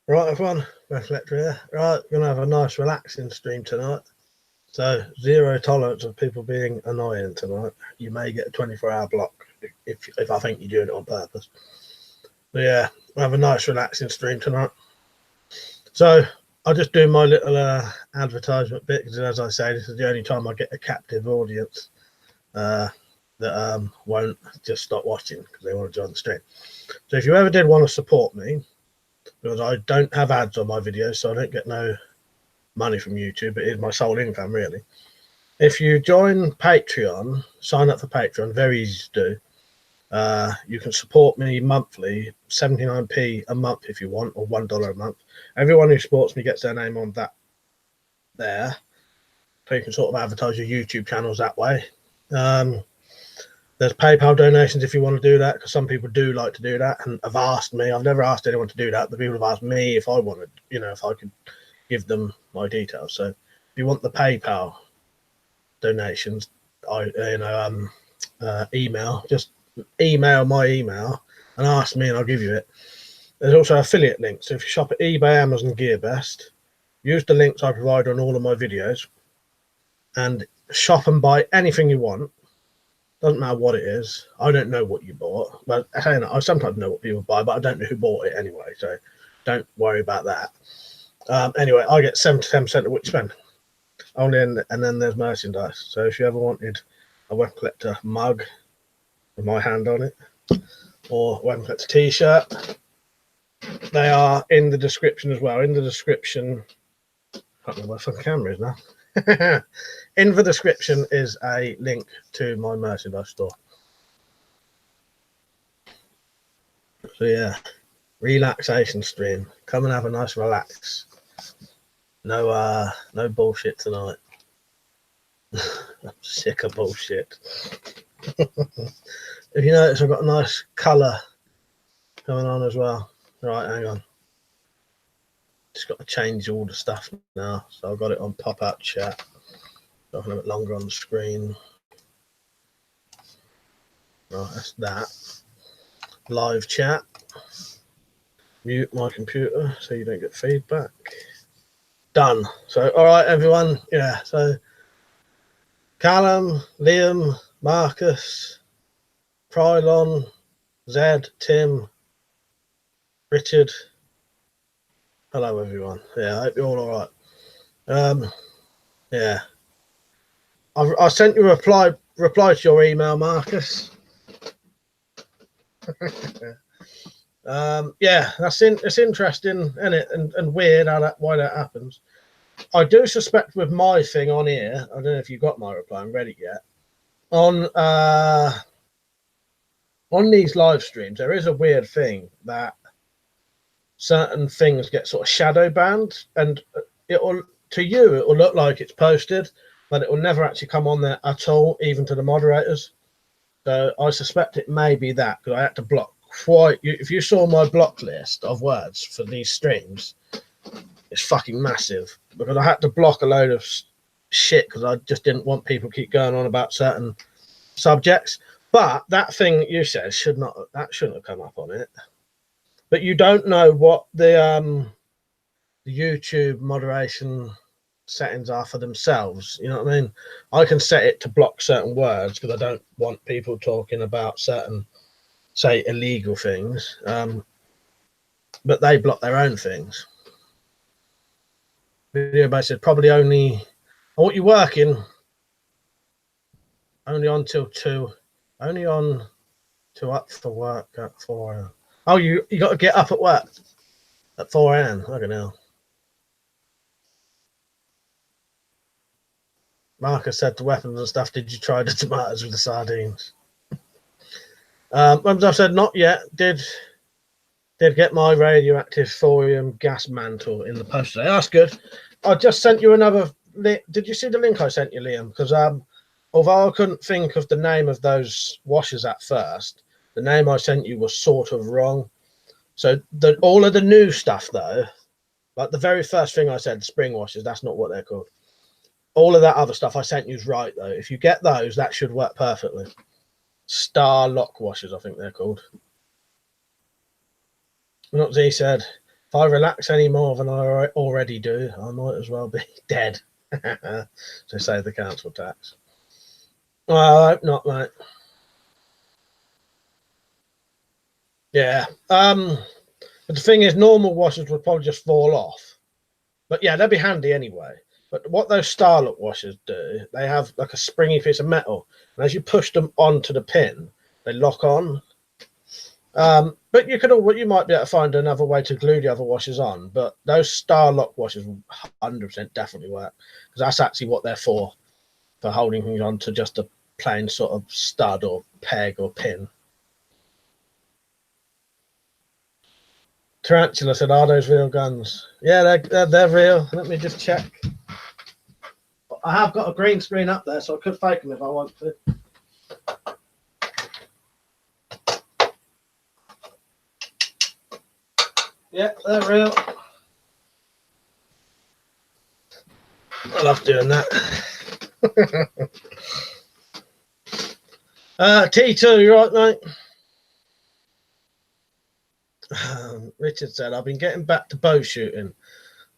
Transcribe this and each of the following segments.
Right, everyone, WeaponCollector here. Right, we're going to have a nice relaxing stream tonight. So, zero tolerance of people being annoying tonight. You may get a 24-hour block if I think you're doing it on purpose. But yeah, we'll have a nice relaxing stream tonight. So, I'll just do my little advertisement bit, because as I say, this is the only time I get a captive audience that won't just stop watching because they want to join the stream. So if you ever did want to support me, because I don't have ads on my videos, so I don't get no money from YouTube. It is my sole income, really. If you join Patreon, sign up for Patreon, very easy to do. You can support me monthly, 79p a month if you want, or $1 a month. Everyone who supports me gets their name on that there. So you can sort of advertise your YouTube channels that way. There's PayPal donations if you want to do that, because some people do like to do that and have asked me. I've never asked anyone to do that, but people have asked me if I wanted, if I could give them my details. So if you want the PayPal donations, email, just email my email and ask me and I'll give you it. There's also affiliate links. So if you shop at eBay, Amazon, GearBest, use the links I provide on all of my videos and shop and buy anything you want. Doesn't matter what it is. I don't know what you bought. Well, I sometimes know what people buy, but I don't know who bought it anyway. So don't worry about that. Anyway, I get 7 to 10% of what you spend. And then there's merchandise. So if you ever wanted a WeaponCollector mug with my hand on it, or WeaponCollector t-shirt, they are in the description as well. In the description, I can't remember where the fucking camera is now. In the description is a link to my merchandise store. So yeah, relaxation stream. Come and have a nice relax. No bullshit tonight. I'm sick of bullshit. If you notice, I've got a nice colour going on as well. Right, hang on. Just got to change all the stuff now. So I've got it on pop-out chat. Got a bit longer on the screen. Right, that's that. Live chat. Mute my computer so you don't get feedback. Done. So, all right, everyone. Yeah, so Callum, Liam, Marcus, Prylon, Zed, Tim, Richard. Hello, everyone. Yeah, I hope you're all right. Yeah. I sent you a reply to your email, Marcus. Yeah, it's interesting, isn't it? And weird why that happens. I do suspect with my thing on here, I don't know if you got my reply and read it yet. On these live streams, there is a weird thing that certain things get sort of shadow banned, and it will look like it's posted, but it will never actually come on there at all, even to the moderators. So I suspect it may be that, because I had to block if you saw my block list of words for these streams, it's fucking massive, because I had to block a load of shit because I just didn't want people to keep going on about certain subjects. But that thing you said shouldn't have come up on it. But you don't know what the YouTube moderation settings are for themselves. You know what I mean? I can set it to block certain words because I don't want people talking about certain, say, illegal things. But they block their own things. Video base said probably only. I want you working. Only on till 2. Only on to up for work at 4 a.m. Oh, you got to get up at work at 4 a.m. Look at now. Marcus said to weapons and stuff, did you try the tomatoes with the sardines? I've said not yet. Did get my radioactive thorium gas mantle in the post today. That's good. I just sent you another link. Did you see the link I sent you, Liam? Because although I couldn't think of the name of those washers at first, the name I sent you was sort of wrong. So all of the new stuff, though, like the very first thing I said, spring washers, that's not what they're called. All of that other stuff I sent you is right, though. If you get those, that should work perfectly. Star lock washers, I think they're called. Not Z said, If I relax any more than I already do, I might as well be dead. To save the council tax. Well, I hope not, mate. Yeah. But the thing is, normal washers would probably just fall off. But yeah, they'd be handy anyway. But what those Starlock washers do, they have like a springy piece of metal, and as you push them onto the pin, they lock on. But you might be able to find another way to glue the other washers on. But those Starlock washers will 100% definitely work, because that's actually what they're for holding things on to just a plain sort of stud or peg or pin. Tarantula said, "Are those real guns?" Yeah, they're real. Let me just check. I have got a green screen up there, so I could fake them if I want to. Yeah, they're real. I love doing that. T2, you right, mate? Richard said, "I've been getting back to bow shooting.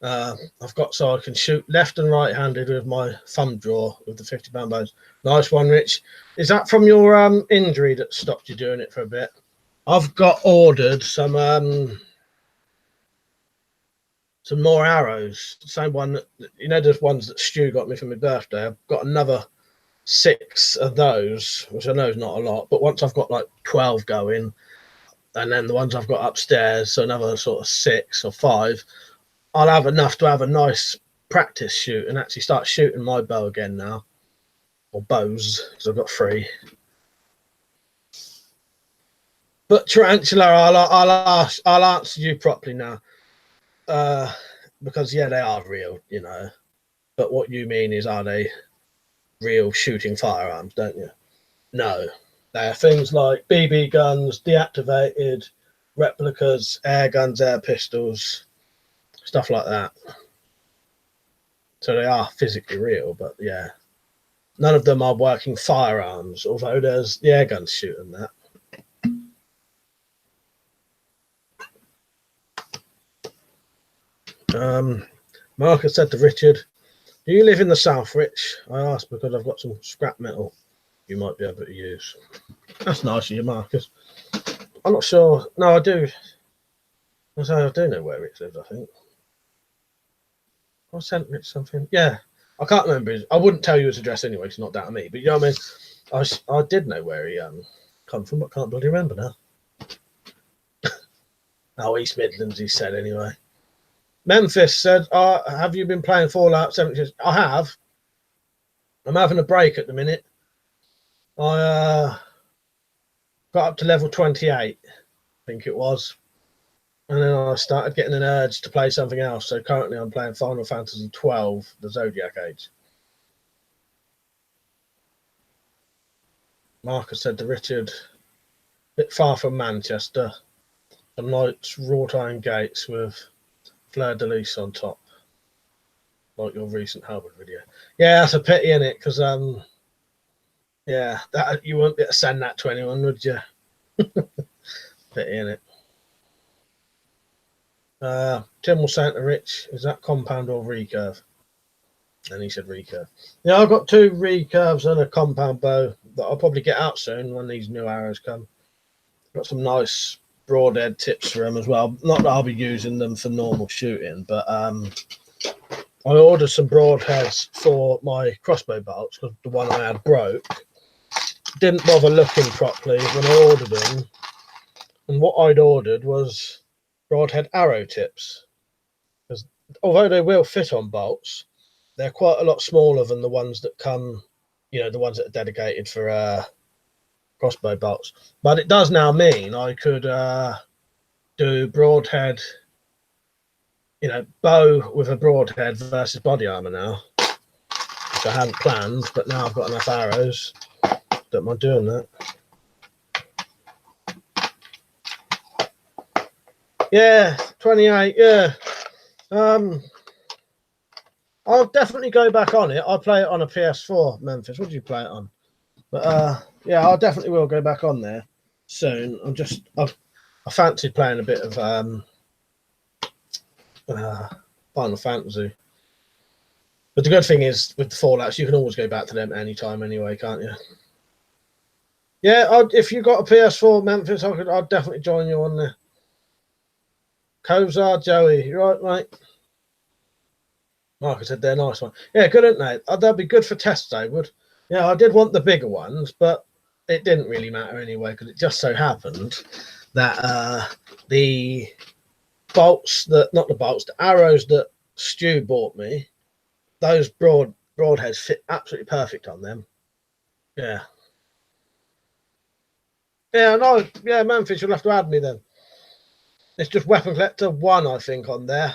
I've got so I can shoot left and right-handed with my thumb draw with the 50-pound bows." Nice one, Rich. Is that from your injury that stopped you doing it for a bit? I've got ordered some more arrows. The same one that, the ones that Stu got me for my birthday. I've got another 6 of those, which I know is not a lot, but once I've got like 12 going, and then the ones I've got upstairs, so another sort of 6 or 5, I'll have enough to have a nice practice shoot and actually start shooting my bow again now, or bows, because I've got 3. But Tarantula, I'll answer you properly now, because yeah, they are real, But what you mean is, are they real shooting firearms? Don't you? No, they are things like BB guns, deactivated replicas, air guns, air pistols, stuff like that. So they are physically real, but yeah, none of them are working firearms, although there's the air guns shooting that. Marcus said to Richard, "Do you live in the south, Rich?" I asked because I've got some scrap metal you might be able to use. That's nice of you, Marcus. I'm not sure. No, I do. I do know where Rich lives, I think. I sent Rich something. Yeah, I can't remember. I wouldn't tell you his address anyway. It's not down to me. But you know what I mean. I did know where he come from, but can't bloody remember now. Oh, East Midlands, he said anyway. Memphis said, "Have you been playing Fallout 76?" I have. I'm having a break at the minute. I got up to level 28, I think it was. And then I started getting an urge to play something else. So currently I'm playing Final Fantasy 12, the Zodiac Age. Marcus said to Richard, "A bit far from Manchester. Some nice wrought iron gates with fleur de lis on top, like your recent Halberd video." Yeah, that's a pity, isn't it? Because yeah, that you won't be able to send that to anyone, would you? Pity, innit? Tim was saying to Rich, "Is that compound or recurve?" And he said recurve. Yeah, I've got 2 recurves and a compound bow that I'll probably get out soon when these new arrows come. Got some nice broadhead tips for them as well. Not that I'll be using them for normal shooting, but I ordered some broadheads for my crossbow bolts because the one I had broke. Didn't bother looking properly when I ordered them, and what I'd ordered was broadhead arrow tips, because although they will fit on bolts, they're quite a lot smaller than the ones that come, the ones that are dedicated for crossbow bolts. But it does now mean I could do broadhead, bow with a broadhead versus body armor now, which I hadn't planned, but now I've got enough arrows. Don't mind doing that. Yeah, 28, yeah. I'll definitely go back on it. I'll play it on a PS4, Memphis. What do you play it on? But yeah, I definitely will go back on there soon. I fancied playing a bit of Final Fantasy. But the good thing is, with the Fallouts, you can always go back to them anytime anyway, can't you? Yeah, if you got a PS4, Memphis, I'd definitely join you on there. Kozar, Joey, you right, mate? Like I said, they're nice one. Yeah, good, aren't they? They'd be good for tests, they would. Yeah, I did want the bigger ones, but it didn't really matter anyway, because it just so happened that the bolts, the arrows that Stu bought me, those broadheads fit absolutely perfect on them. Yeah. Yeah, no, yeah, Memphis, you'll have to add me then. It's just WeaponCollector 1, I think, on there.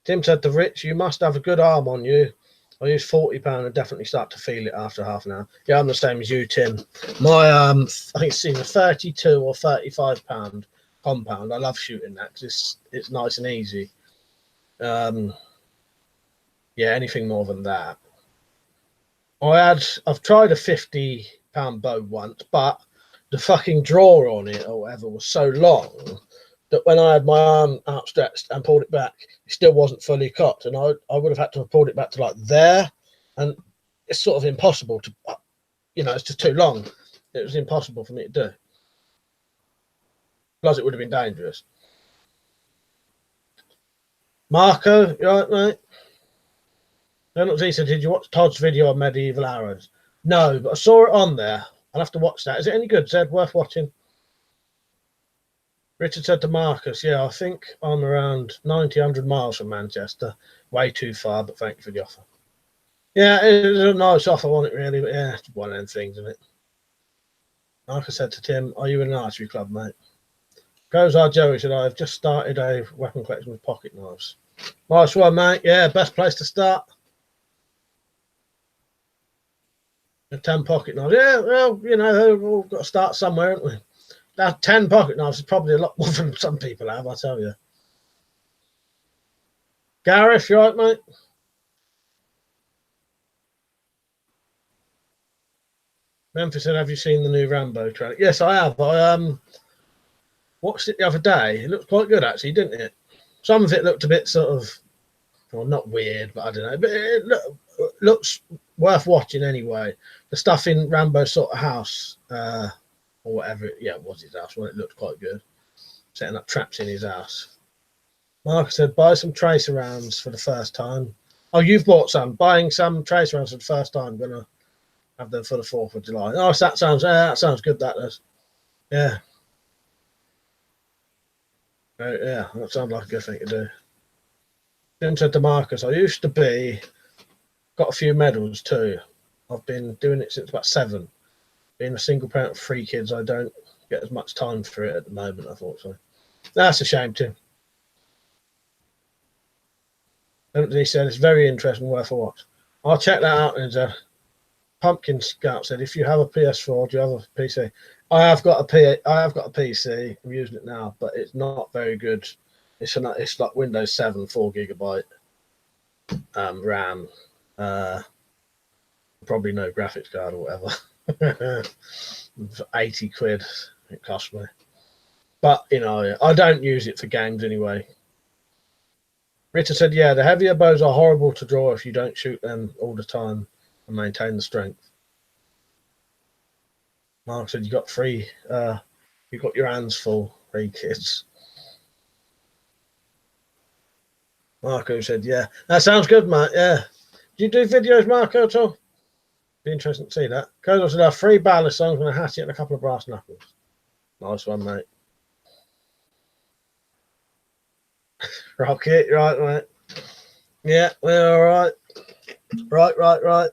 Tim said to Rich, you must have a good arm on you. I use £40 and definitely start to feel it after half an hour. Yeah, I'm the same as you, Tim. My I think it's either 32 or £35 compound. I love shooting that because it's nice and easy. Yeah, anything more than that. I've tried a £50 bow once, but the fucking drawer on it or whatever was so long that when I had my arm outstretched and pulled it back, it still wasn't fully cocked, and I would have had to have pulled it back to like there, and it's sort of impossible to, it's just too long. It was impossible for me to do. Plus, it would have been dangerous. Marco, you all right, mate? Donald Z said, did you watch Todd's video on medieval arrows? No, but I saw it on there. I'll have to watch that. Is it any good, Zed? Worth watching? Richard said to Marcus, yeah, I think I'm around 90, 100 miles from Manchester. Way too far, but thank you for the offer. Yeah, it was a nice offer, wasn't it, really? But yeah, it's one of them things, isn't it? Marcus said to Tim, are you in an archery club, mate? Goes our Joey said, I've just started a weapon collection with pocket knives. Nice one, mate. Yeah, best place to start. 10 pocket knives. Yeah, well, we've all got to start somewhere, haven't we? That 10 pocket knives is probably a lot more than some people have, I tell you. Gareth, you right, mate? Memphis said, have you seen the new Rambo trailer? Yes, I have. I watched it the other day. It looked quite good, actually, didn't it? Some of it looked a bit sort of, well, not weird, but I don't know. But it looks worth watching anyway. The stuff in Rambo's sort of house, or whatever, it was his house. Well, it looked quite good. Setting up traps in his house. Mark said, buy some tracer rounds for the first time. Oh, you've bought some. Buying some tracer rounds for the first time. Gonna have them for the 4th of July. Oh, that sounds good, that does. Yeah. Yeah, that sounds like a good thing to do. Tim said to Marcus, I used to got a few medals too. I've been doing it since about 7. Being a single parent of 3 kids, I don't get as much time for it at the moment, I thought so. That's a shame, Tim. He said it's very interesting, worth a watch. I'll check that out. And Pumpkin Scout said, if you have a PS4, do you have a PC? I have got a PC. I'm using it now, but it's not very good. It's like Windows 7, 4 GB RAM. Probably no graphics card or whatever. For 80 quid it cost me. But I don't use it for games anyway. Richard said, yeah, the heavier bows are horrible to draw if you don't shoot them all the time and maintain the strength. Mark said, you got your hands full, 3 kids. Marco said, yeah, that sounds good, mate. Yeah. Do you do videos, Marco, at all? Be interesting to see that. Kozo said, I have 3 ballast songs and a hatchet and a couple of brass knuckles. Nice one, mate. Rocket, right, mate. Yeah, we're all right. Right.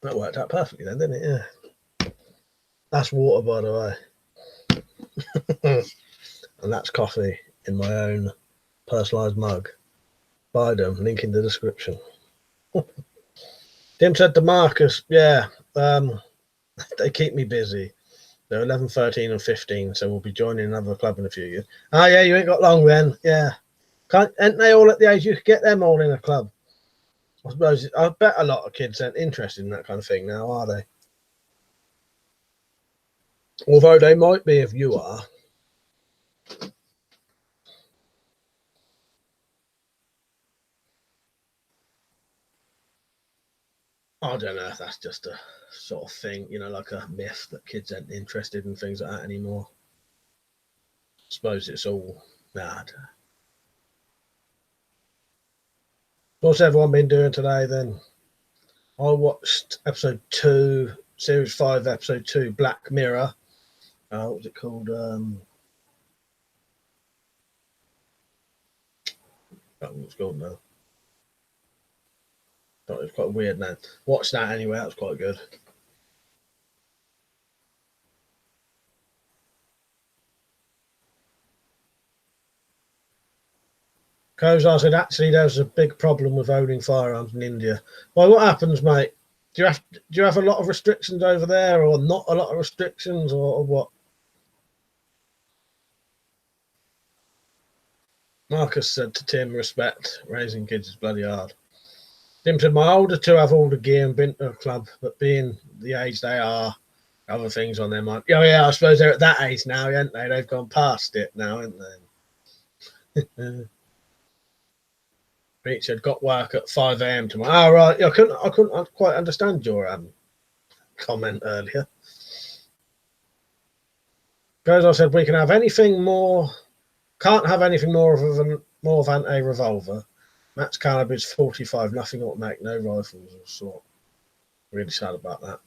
That worked out perfectly then, didn't it? Yeah. That's water, by the way. And that's coffee in my own personalised mug. Buy them, link in the description. Tim said to Marcus, yeah, they keep me busy. They're 11, 13 and 15, so we'll be joining another club in a few years. Oh, yeah, you ain't got long then. Yeah. Ain't they all at the age you could get them all in a club? I bet a lot of kids aren't interested in that kind of thing now, are they? Although they might be if you are. I don't know if that's just a sort of thing, you know, like a myth that kids aren't interested in things like that anymore. I suppose it's all mad. What's everyone been doing today then? I watched episode 2, series 5, episode 2, Black Mirror. What was it called? What it's called now. It was quite a weird name. Watched that anyway, that was quite good. Kozar said, actually, there's a big problem with owning firearms in India. Well, what happens, mate? Do you have a lot of restrictions over there, or not a lot of restrictions, or what? Marcus said to Tim, respect, raising kids is bloody hard. Tim said, my older two have all the gear and been to a club, but being the age they are, other things on their mind. Oh, yeah, I suppose they're at that age now, aren't they? They've gone past it now, haven't they? Richard got work at 5 a.m. tomorrow. Oh, right. I couldn't quite understand your comment earlier. Goes, I said, we can have anything more. Can't have anything more than a revolver. Max caliber is 45, nothing automatic, no rifles or sort. Really sad about that.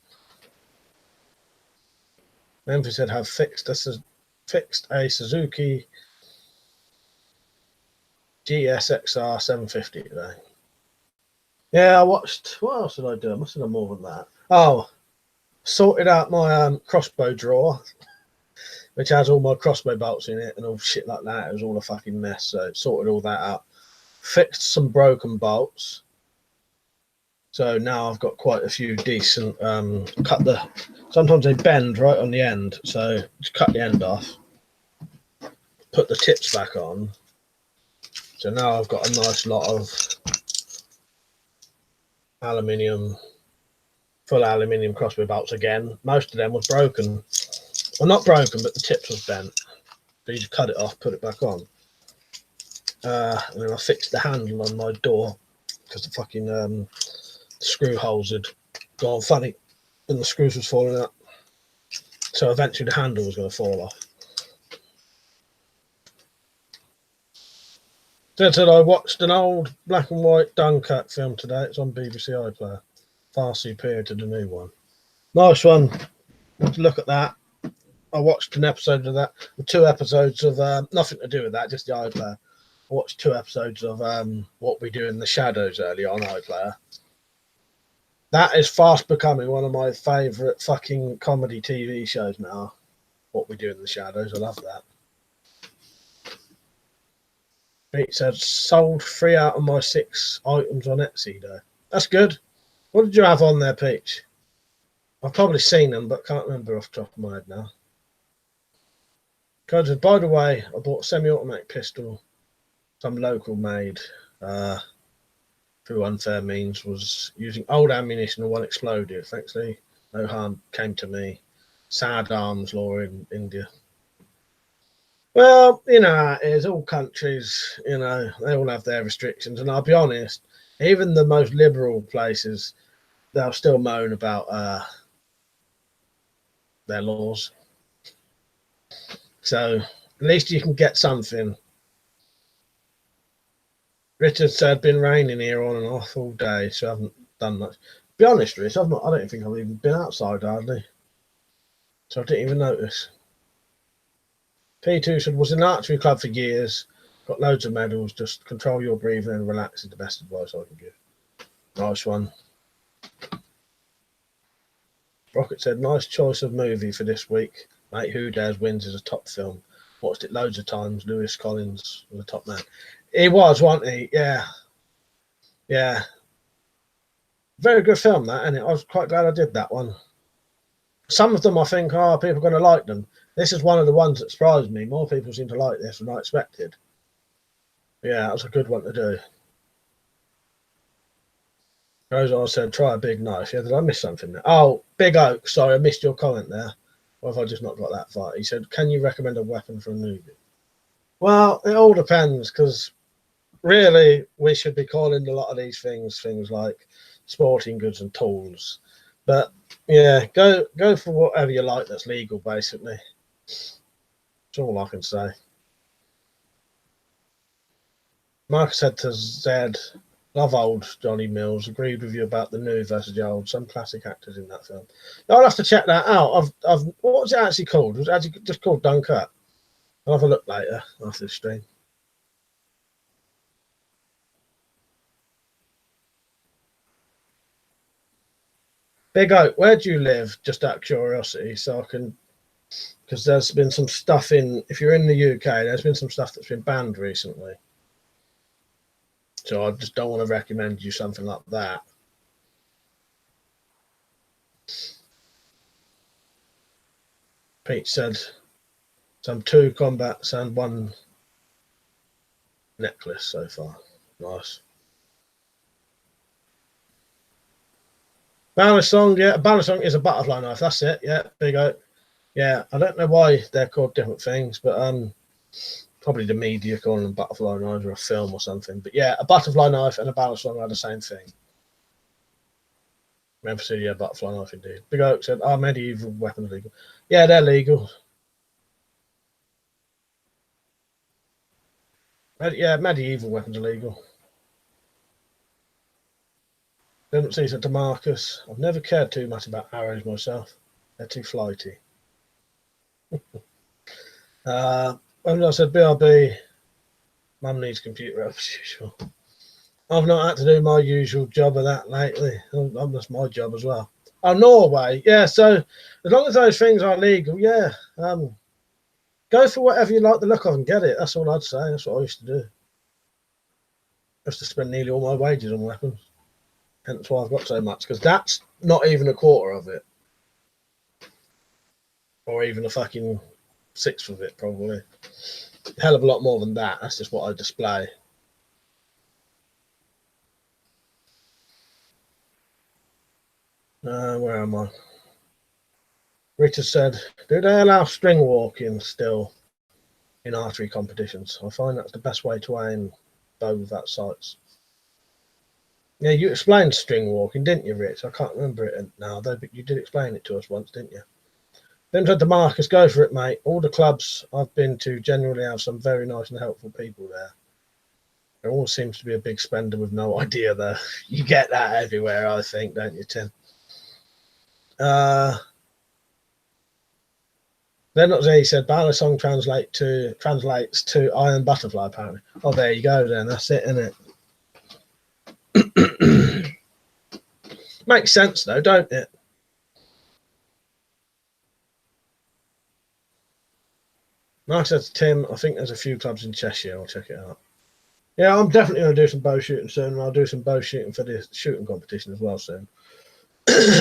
Memphis said, have fixed a Suzuki GSXR 750 today. Yeah, I watched. What else did I do? I must have done more than that. Oh, sorted out my crossbow drawer, which has all my crossbow bolts in it and all shit like that. It was all a fucking mess. So sorted all that out. Fixed some broken bolts. So now I've got quite a few decent. Sometimes they bend right on the end, so just cut the end off. Put the tips back on. So now I've got a nice lot of full aluminium crossbow bolts again. Most of them was broken. Well, not broken, but the tips was bent. So you just cut it off, put it back on. And then I fixed the handle on my door because the fucking screw holes had gone funny and the screws was falling out. So eventually the handle was going to fall off. So I watched an old black and white Dunkirk film today. It's on BBC iPlayer. Far superior to the new one. Nice one. Let's look at that. I watched an episode of that. 2 episodes of nothing to do with that, just the iPlayer. I watched 2 episodes of What We Do in the Shadows earlier on iPlayer. That is fast becoming one of my favourite fucking comedy TV shows now. What We Do in the Shadows. I love that. Pete said, sold 3 out of my 6 items on Etsy though. That's good. What did you have on there, Peach? I've probably seen them, but can't remember off the top of my head now. Said, by the way, I bought a semi-automatic pistol, some local made, through unfair means, was using old ammunition and one exploded. Thankfully, no harm came to me. Sad arms law in India. Well, you know, it is all countries, you know, they all have their restrictions. And I'll be honest, even the most liberal places, they'll still moan about their laws. So at least you can get something. Richard said, been raining here on and off all day, so I haven't done much. Be honest, Rich, I don't think I've even been outside hardly. So I didn't even notice. P2 said, was in an archery club for years, got loads of medals, just control your breathing and relax is the best advice I can give. Nice one. Rocket said, nice choice of movie for this week. Mate, Who Dares Wins is a top film. Watched it loads of times. Lewis Collins was a top man. He was, wasn't he? Yeah. Yeah. Very good film, that, and I was quite glad I did that one. Some of them I think, people are going to like them. This is one of the ones that surprised me. More people seem to like this than I expected. Yeah, that was a good one to do. Rose said, try a big knife. Yeah, did I miss something there? Oh, Big Oak. Sorry, I missed your comment there. or have I just not got that far? He said, can you recommend a weapon for a newbie? Well, it all depends, because really we should be calling a lot of these things like sporting goods and tools. But yeah, go for whatever you like that's legal, basically. That's all I can say. Mark said to Zed, love old Johnny Mills, agreed with you about the new versus the old. Some classic actors in that film. I'll have to check that out. What was it actually called? Was it actually just called Dunkirk? I'll have a look later after the stream. Big Oak, where do you live? Just out of curiosity, so I can, because there's been some stuff if you're in the UK, there's been some stuff that's been banned recently. So I just don't want to recommend you something like that. Pete said some 2 combats and 1 necklace so far. Nice. Balisong, yeah, Balisong is a butterfly knife. That's it. Yeah, big Oak. Yeah, I don't know why they're called different things, but probably the media calling them butterfly knives or a film or something. But yeah, a butterfly knife and a Balisong are the same thing. Memphis, yeah, butterfly knife indeed. Big Oak said, "Are medieval weapons legal?" Yeah, they're legal. Yeah, medieval weapons are legal. Didn't see to Marcus. I've never cared too much about arrows myself. They're too flighty. When I said BRB, Mum needs computer as usual. I've not had to do my usual job of that lately. That's my job as well. Oh, Norway. Yeah, so as long as those things are legal, yeah. Go for whatever you like the look of and get it. That's all I'd say. That's what I used to do. I used to spend nearly all my wages on weapons. Hence why I've got so much, because that's not even a quarter of it. Or even a fucking 1/6 of it, probably. A hell of a lot more than that. That's just what I display. Where am I? Richard said, do they allow string walking still in archery competitions? I find that's the best way to aim bow without sights. Yeah, you explained string walking, didn't you, Rich? I can't remember it now, though, but you did explain it to us once, didn't you? Then said to Marcus, go for it, mate. All the clubs I've been to generally have some very nice and helpful people there. There always seems to be a big spender with no idea there. You get that everywhere, I think, don't you, Tim? Then not he said Balisong translates to iron butterfly, apparently. Oh, there you go then. That's it, isn't it? Makes sense though, don't it? Mark said to Tim, I think there's a few clubs in Cheshire. I'll check it out. Yeah, I'm definitely going to do some bow shooting soon, and I'll do some bow shooting for the shooting competition as well soon.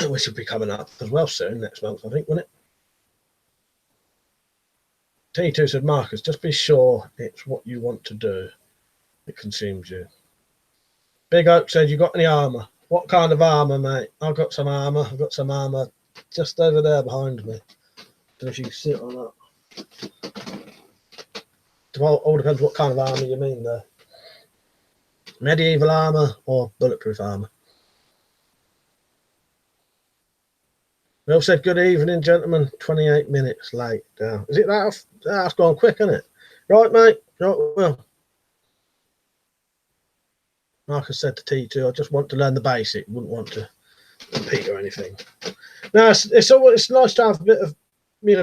Which will be coming up as well soon, next month, I think, won't it? T2 said, Marcus, just be sure it's what you want to do. It consumes you. Big Oak said, you got any armour? What kind of armour, mate? I've got some armour. I've got some armour just over there behind me. Don't know if you can see it or not. It all depends what kind of armour you mean there. Medieval armour or bulletproof armour? Will said, good evening, gentlemen. 28 minutes late now. Is it that? That's gone quick, isn't it? Right, mate. Right, well. Marcus said to T2, I just want to learn the basic. Wouldn't want to compete or anything. No, it's nice to have a bit of,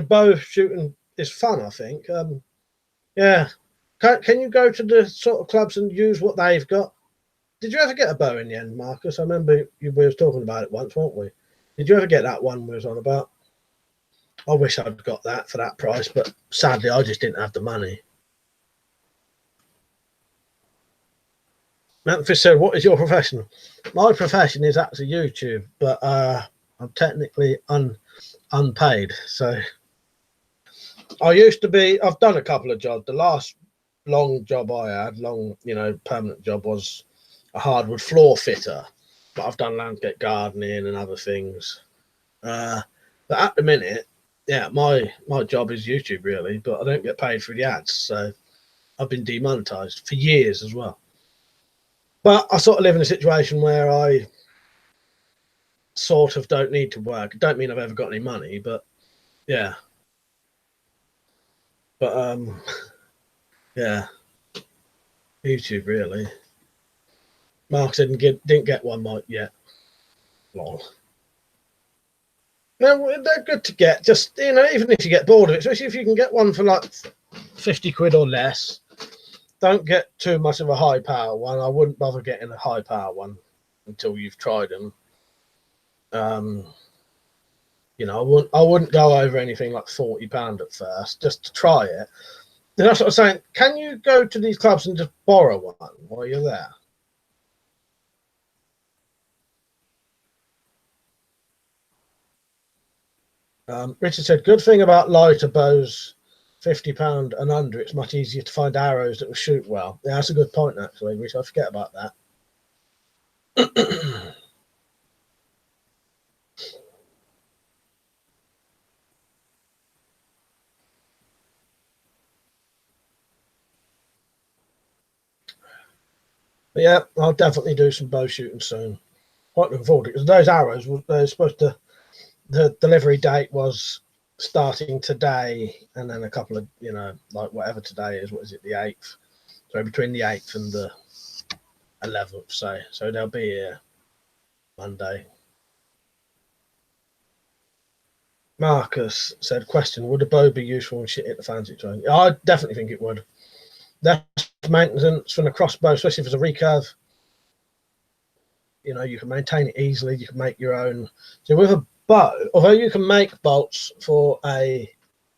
bow shooting is fun, I think. Yeah. Can you go to the sort of clubs and use what they've got? Did you ever get a bow in the end, Marcus? I remember we was talking about it once, weren't we? Did you ever get that one we was on about? I wish I'd got that for that price, but sadly I just didn't have the money. Memphis said, what is your profession? My profession is actually YouTube, but I'm technically unpaid. So I've done a couple of jobs. The last long job I had, permanent job, was a hardwood floor fitter, but I've done landscape gardening and other things. But at the minute, yeah, my job is YouTube really, but I don't get paid for the ads, so I've been demonetized for years as well. But I sort of live in a situation where I sort of don't need to work. Don't mean I've ever got any money, but yeah. But yeah, YouTube really. Mark didn't get one mic yet. Lol. No, they're good to get. Just even if you get bored of it, especially if you can get one for like 50 quid or less. Don't get too much of a high power one. I wouldn't bother getting a high power one until you've tried them. I wouldn't go over anything like £40 at first just to try it. And that's what I'm saying. Can you go to these clubs and just borrow one while you're there? Richard said, good thing about lighter bows, £50 and under, it's much easier to find arrows that will shoot well. Yeah, that's a good point, actually, Richard. I forget about that. But yeah, I'll definitely do some bow shooting soon. Quite looking forward to it, because those arrows, they're supposed to, the delivery date was starting today, and then a couple of, like whatever today is, what is it, the 8th? So between the 8th and the 11th, so they'll be here Monday. Marcus said, question, would a bow be useful when shit hit the fan situation? I definitely think it would. Less maintenance from a crossbow, especially if it's a recurve. You can maintain it easily. You can make your own. So with a bow, although you can make bolts for a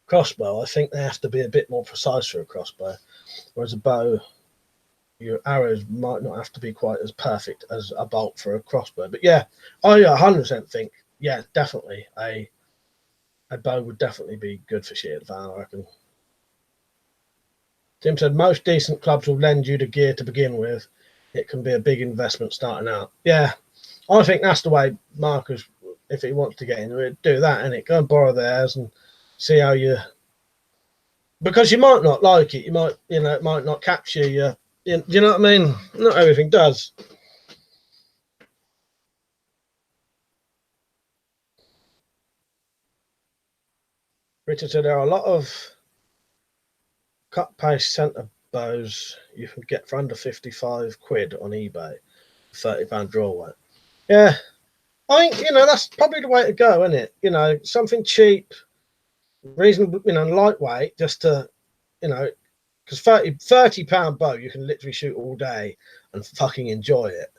crossbow, I think they have to be a bit more precise for a crossbow. Whereas a bow, your arrows might not have to be quite as perfect as a bolt for a crossbow. But yeah, I 100% think, yeah, definitely a bow would definitely be good for shit fan, I reckon. Tim said most decent clubs will lend you the gear to begin with. It can be a big investment starting out. Yeah, I think that's the way Marcus, if he wants to get into it, do that, and it go and borrow theirs and see how you. Because you might not like it, it might not capture you. You know what I mean? Not everything does. Richard said there are a lot of cut paste centre bows you can get for under 55 quid on eBay, £30 draw weight. Yeah, I think that's probably the way to go, isn't it? Something cheap, reasonable, lightweight, just to, because £30 bow you can literally shoot all day and fucking enjoy it.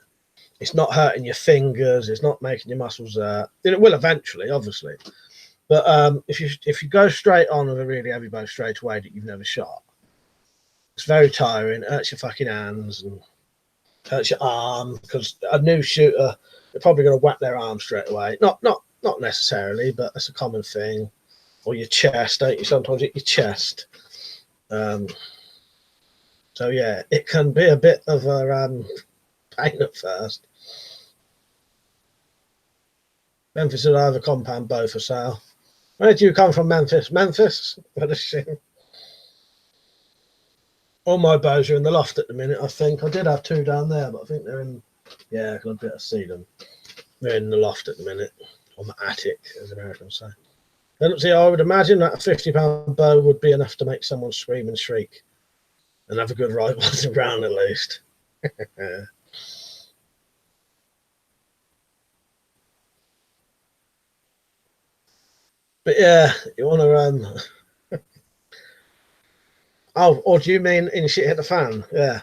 It's not hurting your fingers. It's not making your muscles. It will eventually, obviously, but if you go straight on with a really heavy bow straight away that you've never shot, it's very tiring. It hurts your fucking hands and hurts your arm, because a new shooter, they're probably going to whack their arm straight away. Not necessarily, but that's a common thing. Or your chest, don't you? Sometimes hit your chest. So yeah, it can be a bit of a pain at first. Memphis said I have a compound bow for sale. Where did you come from, Memphis? Memphis? What a shame. All my bows are in the loft at the minute, I think. I did have two down there, but I think they're in. Yeah, I can better see them. They're in the loft at the minute, on the attic, as Americans say. Then, see, I would imagine that a £50 bow would be enough to make someone scream and shriek, and have a good ride once around at least. But yeah, you want to Oh, or do you mean in shit hit the fan? Yeah.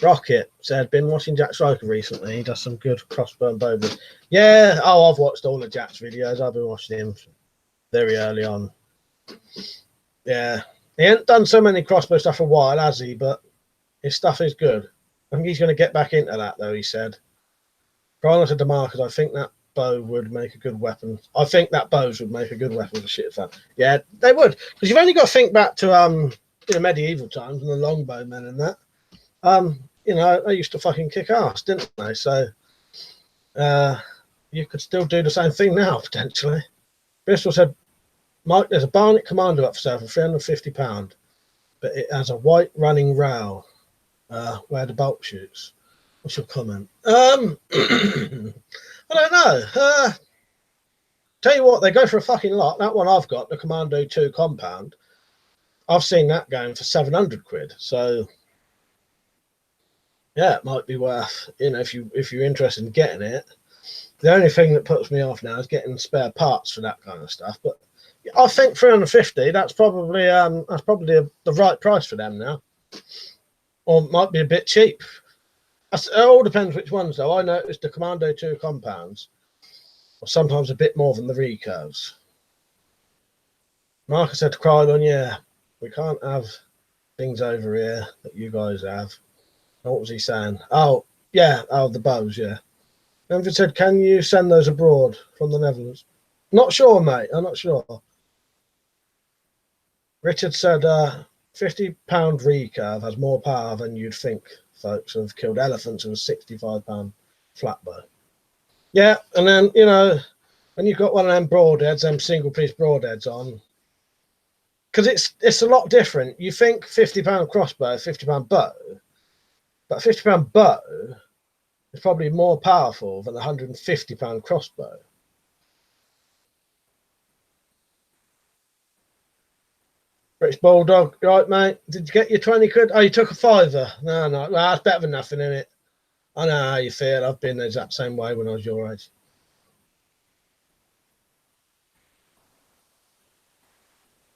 Rocket said, been watching Jack Striker recently. He does some good crossbow and bow. Yeah, I've watched all of Jack's videos. I've been watching him very early on. Yeah. He ain't done so many crossbow stuff for a while, has he? But his stuff is good. I think he's going to get back into that, though, he said. Brian said to Marcus, I think that bow would make a good weapon. I think that bows would make a good weapon for shit fan. Yeah, they would. Because you've only got to think back to medieval times and the longbowmen and that. They used to fucking kick ass, didn't they? So you could still do the same thing now, potentially. Bristol said, Mike, there's a Barnet Commando up for sale for £350, but it has a white running rail where the bolt shoots. What's your comment? I don't know. Tell you what, they go for a fucking lot. That one I've got, the Commando 2 compound, I've seen that going for 700 quid. So yeah, it might be worth, you know, if you're interested in getting it. The only thing that puts me off now is getting spare parts for that kind of stuff. But I think 350, that's probably the right price for them now. Or might be a bit cheap. It all depends which ones though. I noticed the Commando 2 compounds are sometimes a bit more than the recurves. Marcus said to Krylon, yeah, we can't have things over here that you guys have. What was he saying? Oh, yeah, the bows, yeah. Memphis said, can you send those abroad from the Netherlands? Not sure, mate. I'm not sure. Richard said, £50 recurve has more power than you'd think, folks. Have killed elephants with a £65 flat bow. Yeah, and then, you know, when you've got one of them broadheads, them single-piece broadheads on, because it's a lot different. You think £50 crossbow, £50 bow, but a £50 bow is probably more powerful than a £150 crossbow. British Bulldog, right, mate? Did you get your 20 quid? Oh, you took a fiver. No, well, that's better than nothing, isn't it? I know how you feel. I've been the exact same way when I was your age.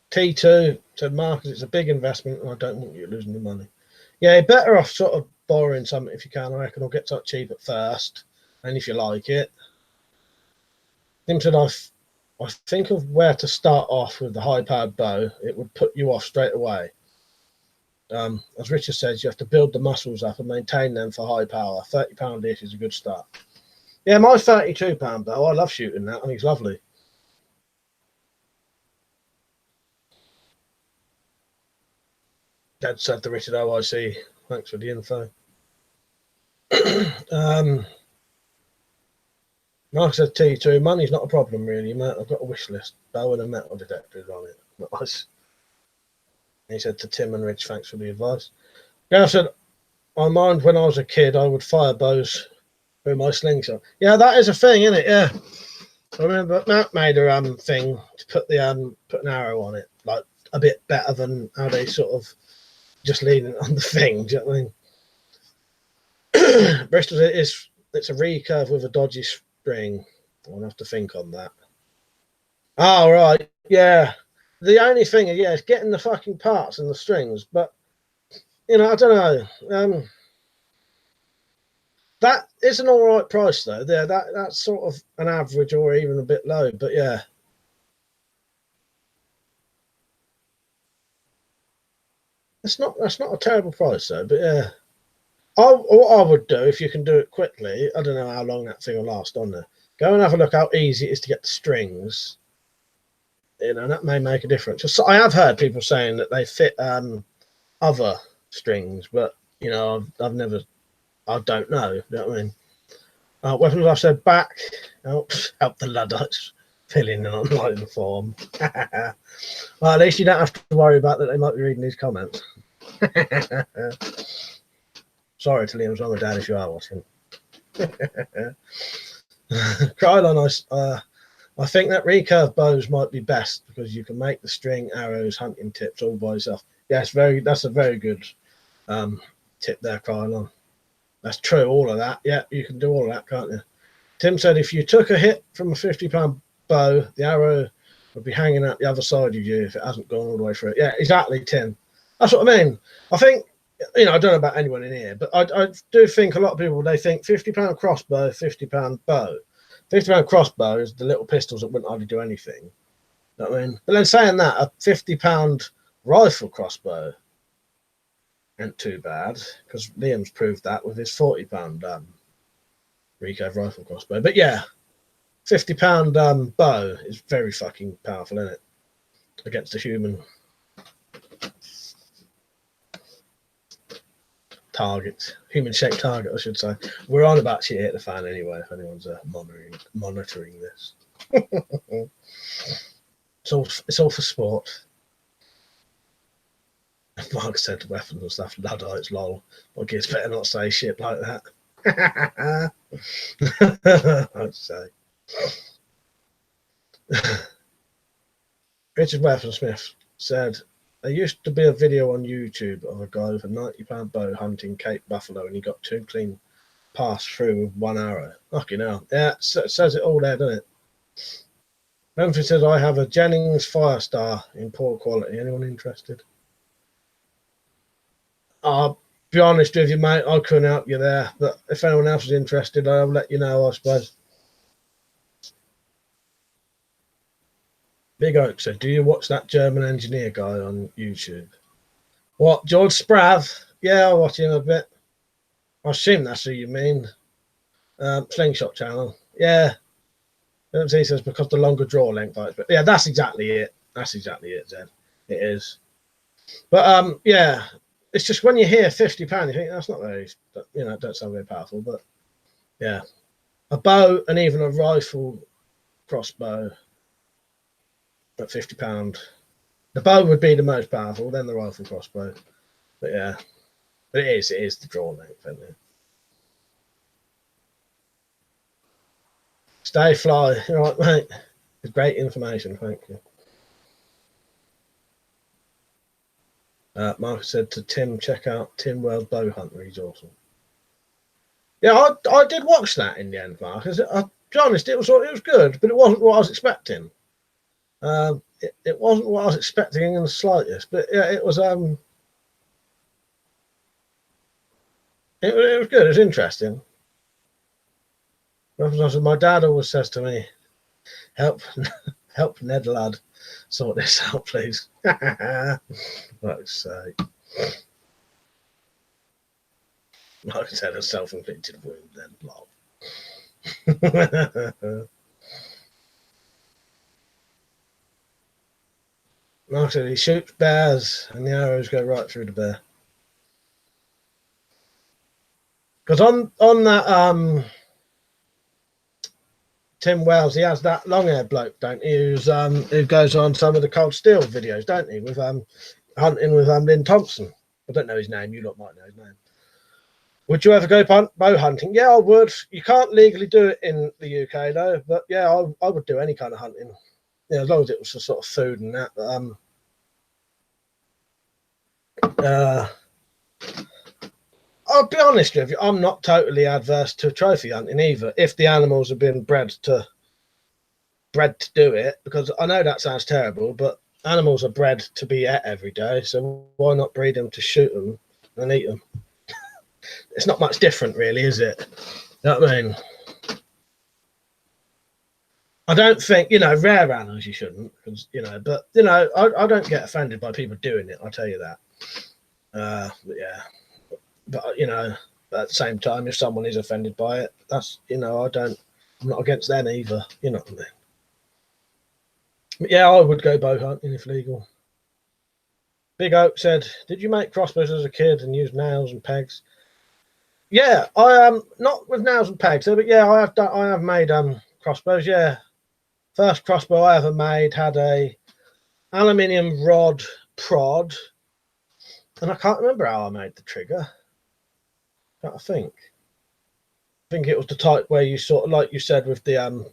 T2 said, Marcus, it's a big investment and I don't want you losing your money. Yeah, you're better off sort of borrowing something if you can, I reckon, or get something cheap at first. And if you like it. Tim said, I think of where to start off with the high-powered bow. It would put you off straight away. As Richard says, you have to build the muscles up and maintain them for high power. £30 each is a good start. Yeah, my £32 bow, I love shooting that. I think it's lovely. Dad said to Richard OIC, thanks for the info. Mark said T2, money's not a problem really, mate. I've got a wish list. Bow and a metal detector on it. Nice. He said to Tim and Rich, thanks for the advice. Yeah, I said, I mind when I was a kid, I would fire bows through my slingshot. Yeah, that is a thing, isn't it? Yeah. I remember Matt made a thing to put the put an arrow on it, like a bit better than how they sort of just lean it on the thing. Do you know what I mean? Bristol's it's a recurve with a dodgy spring. I'll have to think on that. Oh right, yeah. The only thing, yeah, is getting the fucking parts and the strings. But you know, I don't know. That is an all right price though. There, that's sort of an average or even a bit low. But yeah, that's not a terrible price though. But yeah, what I would do if you can do it quickly. I don't know how long that thing will last on there. Go and have a look how easy it is to get the strings. You know, that may make a difference. So I have heard people saying that they fit other strings, but you know, I've never. I don't know. You know what I mean? Weapons, I've said back. Help the Luddites fill in an online form. Well, at least you don't have to worry about that. They might be reading these comments. Sorry to Liam's mum and dad if you are watching. Krylon, I think that recurve bows might be best because you can make the string, arrows, hunting tips all by yourself. Yeah, that's a very good tip there, Krylon. That's true, all of that. Yeah, you can do all of that, can't you? Tim said if you took a hit from a £50 bow, the arrow would be hanging out the other side of you if it hasn't gone all the way through it. Yeah, exactly, Tim. That's what I mean. I think, you know, I don't know about anyone in here, but I do think a lot of people, they think £50 crossbow, £50 bow. £50 crossbow is the little pistols that wouldn't hardly do anything. You know what I mean? But then saying that, a £50 rifle crossbow ain't too bad because Liam's proved that with his £40 recurve rifle crossbow. But yeah, £50 bow is very fucking powerful, isn't it? Against a human. targets, human-shaped target, I should say. We're on about shit at the fan anyway. If anyone's monitoring this, it's all for sport. Mark said weapons and stuff, Luddites, lol. My kids better not say shit like that. I'd say. Richard Weaponsmith said, there used to be a video on YouTube of a guy with a £90 bow hunting Cape Buffalo, and he got 2 clean pass through with 1 arrow. Fucking hell. Yeah, it says it all there, doesn't it? Memphis says, I have a Jennings Firestar in poor quality. Anyone interested? I'll be honest with you, mate, I couldn't help you there. But if anyone else is interested, I'll let you know, I suppose. Big Oak said, do you watch that German engineer guy on YouTube? What, George Sprav? Yeah, I watch him a bit. I assume that's who you mean. Slingshot channel. Yeah. He says, because the longer draw length. But yeah, that's exactly it. That's exactly it, Zed. It is. But yeah, it's just when you hear £50, you think that's not very, you know, it don't sound very powerful. But yeah, a bow and even a rifle crossbow at £50. The bow would be the most powerful, then the rifle crossbow. But yeah, but it is the draw length, isn't it? Stay fly. All right, mate. It's great information. Thank you. Marcus said to Tim, check out Tim World Bow Hunter. He's awesome. Yeah, I did watch that in the end, Marcus. I'll be honest, it was good, but it wasn't what I was expecting. It wasn't what I was expecting in the slightest. But yeah, it was it was good. It was interesting. My dad always says to me, help Ned lad sort this out, please. Like say, like I said, a self-inflicted wound, then lol. Like I said, he shoots bears and the arrows go right through the bear. Because on that Tim Wells, he has that long-haired bloke, don't he? Who goes on some of the Cold Steel videos, don't he? With hunting with Lynn Thompson. I don't know his name. You lot might know his name. Would you ever go bow hunting? Yeah, I would. You can't legally do it in the UK though. But yeah, I would do any kind of hunting. Yeah, as long as it was for sort of food and that. But I'll be honest with you, I'm not totally adverse to trophy hunting either, if the animals have been bred to do it, because I know that sounds terrible, but animals are bred to be ate every day, so why not breed them to shoot them and eat them? It's not much different really, is it? You know what I mean? I don't think, you know, rare animals you shouldn't, because, you know, but, you know, I don't get offended by people doing it, I'll tell you that. But yeah. But, you know, at the same time, if someone is offended by it, that's, you know, I'm not against them either, you know what I mean? But yeah, I would go bow hunting if legal. Big Oak said, did you make crossbows as a kid and use nails and pegs? Yeah, I am not with nails and pegs, but yeah, I have made crossbows, yeah. First crossbow I ever made had a aluminium rod prod, and I can't remember how I made the trigger. I think it was the type where you sort of, like you said, with the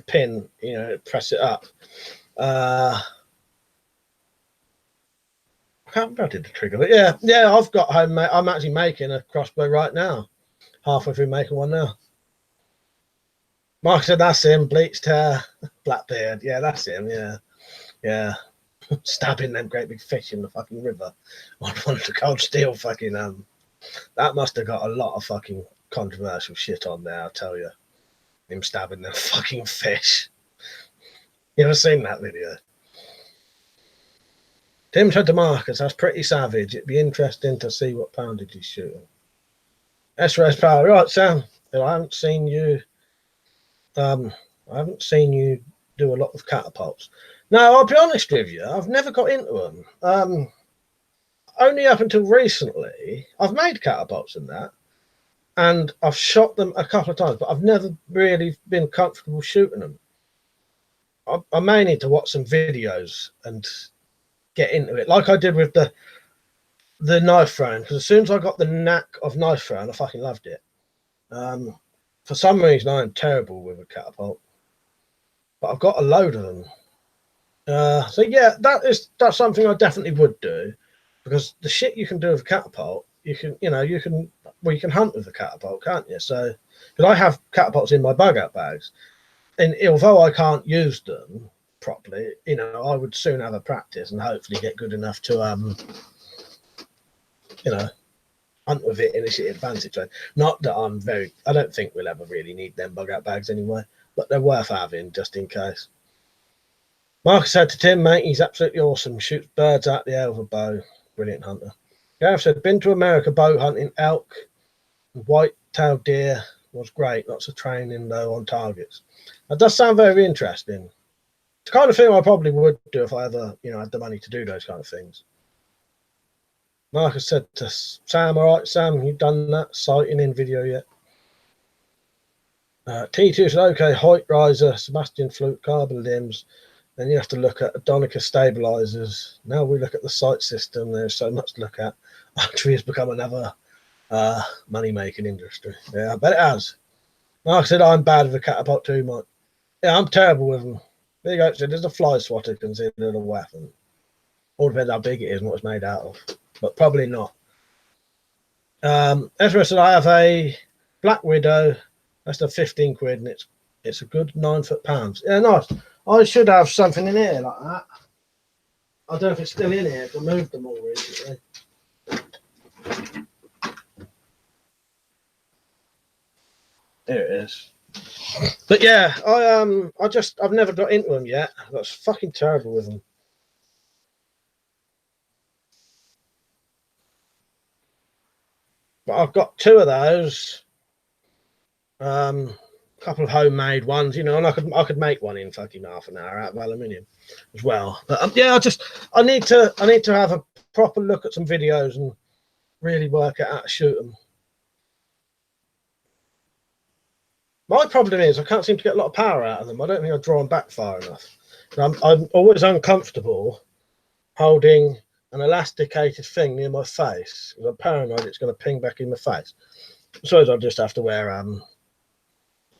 pin, you know, press it up. I can't remember how I did the trigger, but yeah, I've got homemade. I'm actually making a crossbow right now. Halfway through making one now. Mark said, that's him, bleached hair, Blackbeard. Yeah, that's him, yeah. Stabbing them great big fish in the fucking river on one of the Cold Steel fucking that must have got a lot of fucking controversial shit on there, I'll tell you. Him stabbing them fucking fish. You ever seen that video? Tim said to Marcus, that's pretty savage. It'd be interesting to see what poundage he's shooting. SRS Power, right, Sam. I haven't seen you do a lot of catapults. No, I'll be honest with you, I've never got into them. only up until recently, I've made catapults in that, and I've shot them a couple of times, but I've never really been comfortable shooting them. I may need to watch some videos and get into it, like I did with the knife throwing, because as soon as I got the knack of knife throwing, I fucking loved it. For some reason, I am terrible with a catapult, but I've got a load of them. So yeah, that's something I definitely would do, because the shit you can do with a catapult, you can hunt with a catapult, can't you? So, because I have catapults in my bug out bags, and although I can't use them properly, I would soon have a practice and hopefully get good enough to hunt with it in a shit advantage way. Not that I don't think we'll ever really need them bug out bags anyway, but they're worth having just in case. Marcus said to Tim, mate, he's absolutely awesome. Shoots birds out the air with a bow. Brilliant hunter. Gareth said, been to America bow hunting, elk, white-tailed deer was great. Lots of training, though, on targets. That does sound very interesting. It's the kind of thing I probably would do if I ever, had the money to do those kind of things. Marcus said to Sam, all right, Sam, you've done that sighting in video yet? T2 said, okay, height riser, Sebastian flute, carbon limbs. Then you have to look at Adonica stabilizers. Now we look at the sight system. There's so much to look at. Archery has become another money-making industry. Yeah, I bet it has. Mark said, I'm bad with a catapult too, mate. Yeah, I'm terrible with them. There you go. So there's a fly swatter considered a weapon. All depends how big it is and what it's made out of. But probably not. Ezra said, I have a Black Widow. That's the 15 quid, and it's a good 9 foot-pounds. Yeah, nice. I should have something in here like that. I don't know if it's still in here. I moved them all recently. There it is. But yeah, I've never got into them yet. That's fucking terrible with them. But I've got 2 of those. Couple of homemade ones, and I could make one in fucking half an hour out of aluminium as well. But yeah, I need to have a proper look at some videos and really work out how to shoot them. My problem is I can't seem to get a lot of power out of them. I don't think I draw them back far enough. I'm always uncomfortable holding an elasticated thing near my face because I'm paranoid it's going to ping back in my face. I suppose I'll just have to wear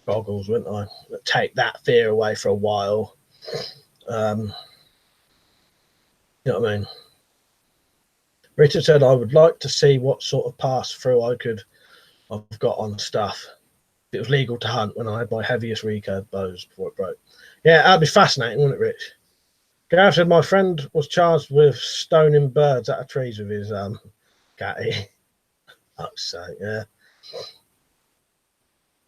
goggles, wouldn't I? Take that fear away for a while. You know what I mean? Richard said, I would like to see what sort of pass through I've got on stuff. It was legal to hunt when I had my heaviest recurve bows before it broke. Yeah, that'd be fascinating, wouldn't it, Rich? Gareth said, my friend was charged with stoning birds out of trees with his catty. Oh, so yeah.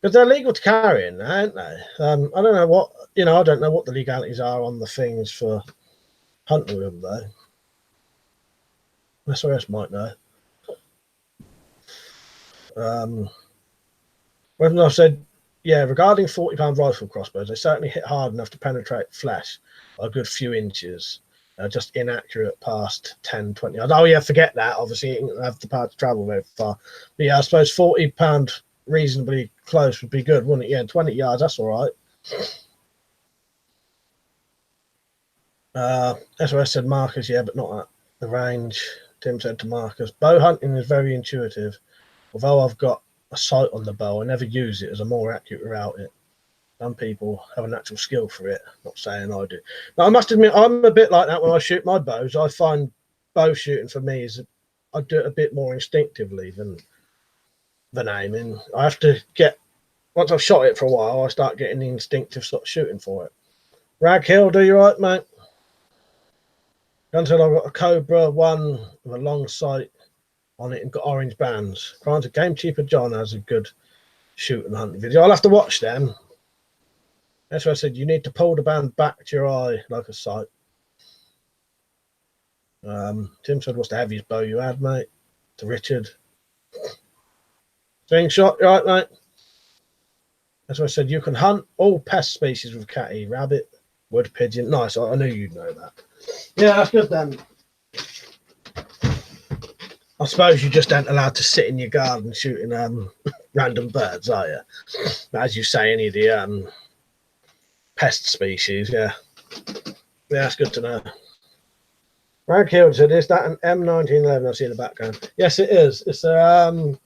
Because they're legal to carry in, aren't they? I don't know what I don't know what the legalities are on the things for hunting with them, though. SOS might know. When I said, yeah, regarding 40-pound rifle crossbows, they certainly hit hard enough to penetrate flesh a good few inches. Just inaccurate past 10, 20 yards. Oh, yeah, forget that. Obviously, it didn't have the power to travel very far. But yeah, I suppose 40-pound reasonably close would be good, wouldn't it? Yeah, 20 yards, that's all right. SOS said Marcus, yeah, but not at the range. Tim said to Marcus, bow hunting is very intuitive. Although I've got a sight on the bow, I never use it as a more accurate route. Some people have a natural skill for it. Not saying I do. Now, I must admit, I'm a bit like that when I shoot my bows. I find bow shooting for me is I do it a bit more instinctively than aiming. I have to get, once I've shot it for a while, I start getting the instinctive sort of shooting for it. Rag Hill, do you right, mate? Until I've got a Cobra 1 with a long sight on it and got orange bands. Granted, Gamekeeper John has a good shoot and hunting video. I'll have to watch them. That's why I said you need to pull the band back to your eye like a sight. Tim said, what's the heaviest bow you had, mate? To Richard. Slingshot, right, mate? That's why I said you can hunt all pest species with catty, rabbit, wood pigeon. Nice, I knew you'd know that. Yeah, that's good then. suppose you just aren't allowed to sit in your garden shooting random birds, are you? But as you say, any of the pest species, yeah. Yeah, that's good to know. Brad Hill said, "Is that an M1911 I see in the background?" Yes, it is. It's a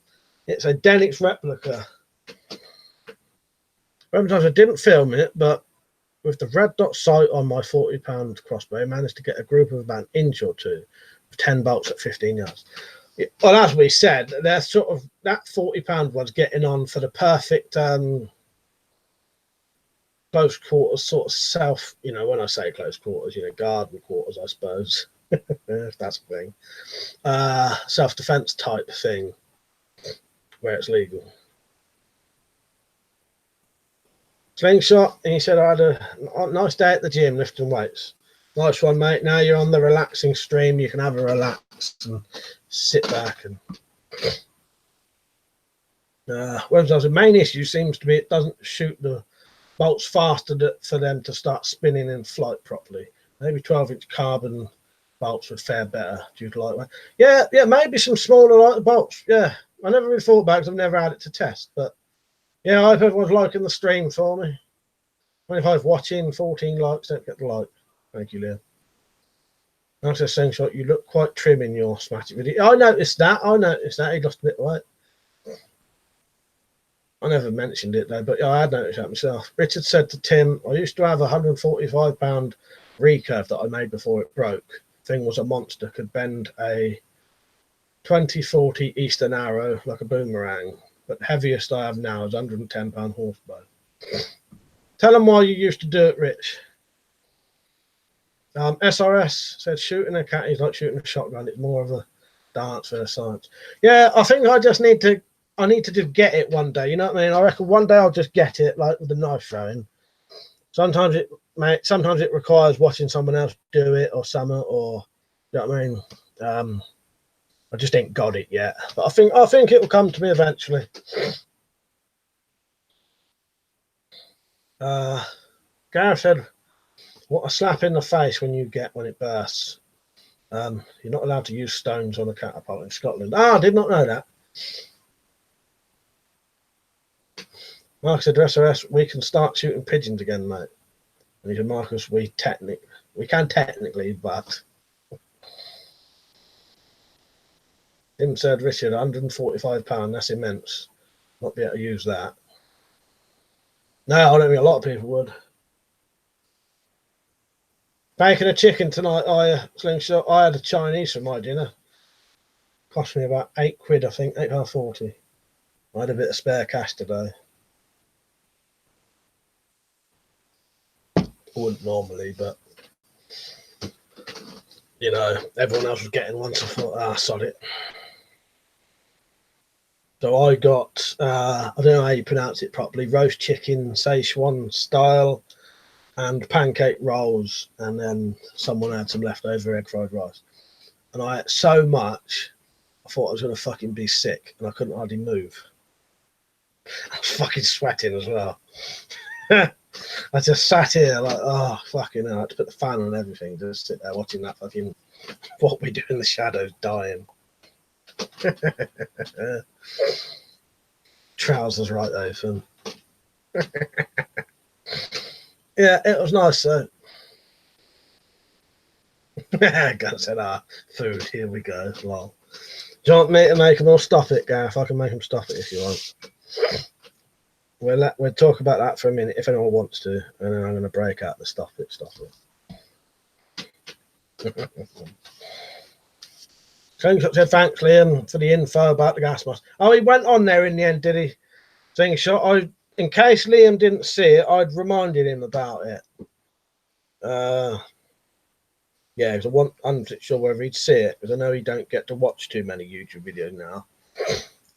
Denix replica. Sometimes I didn't film it, but with the red dot sight on my 40-pound crossbow, I managed to get a group of about an inch or two of 10 bolts at 15 yards. Well, as we said, they're sort of that 40-pound one's getting on for the perfect close quarters sort of self. You know, when I say close quarters, you know, garden quarters, I suppose, if that's a thing. Self-defense type thing where it's legal. Slingshot, he said, I had a nice day at the gym lifting weights. Nice one, mate. Now you're on the relaxing stream. You can have a relax and sit back. And the main issue seems to be it doesn't shoot the bolts faster for them to start spinning in flight properly. Maybe 12-inch carbon bolts would fare better due to lightweight. Yeah, maybe some smaller lighter bolts. Yeah, I never really thought about it because I've never had it to test. But yeah, I hope everyone's liking the stream for me. 25 watching, 14 likes. Don't get the like. Thank you, Liam. After Slingshot, you look quite trim in your schematic video. I noticed that. He lost a bit of weight. I never mentioned it though, but yeah, I had noticed that myself. Richard said to Tim, I used to have a 145-pound recurve that I made before it broke. Thing was a monster, could bend a 2040 Eastern arrow like a boomerang. But the heaviest I have now is 110-pound horsebow. Tell them why you used to do it, Rich. SRS said shooting a cat is like shooting a shotgun. It's more of a dance than a science. Yeah, I think I just need to just get it one day. You know what I mean? I reckon one day I'll just get it, like with the knife throwing. Sometimes it requires watching someone else do it or something, or you know what I mean. I just ain't got it yet, but I think it will come to me eventually. Gareth said, "What a slap in the face when it bursts." You're not allowed to use stones on a catapult in Scotland. I did not know that. Marcus said, SRS, we can start shooting pigeons again, mate. And he said, Marcus, we can technically, but Tim said, Richard, £145, that's immense. Not be able to use that. No, I don't think a lot of people would. Bacon a chicken tonight, Slingshot. I had a Chinese for my dinner. Cost me about £8, I think, £8.40. I had a bit of spare cash today. I wouldn't normally, but you know, everyone else was getting one, so I thought, sod it. So I got, I don't know how you pronounce it properly, roast chicken, Szechuan style, and pancake rolls, and then someone had some leftover egg fried rice. And I ate so much, I thought I was going to fucking be sick, and I couldn't hardly move. I was fucking sweating as well. I just sat here like, oh, fucking hell. I had to put the fan on and everything, just sit there watching that fucking What We Do in the Shadows dying. Trousers right open. Yeah, it was nice though. God said, food, here we go. Lol. Do you want me to make them or stop it, Gareth? I can make them stop it if you want. We'll talk about that for a minute if anyone wants to, and then I'm going to break out the stop it. Slingshot said, thanks, Liam, for the info about the gas mask. Oh, he went on there in the end, did he? Slingshot, in case Liam didn't see it, I'd reminded him about it. Yeah, because I'm not sure whether he'd see it, because I know he don't get to watch too many YouTube videos now.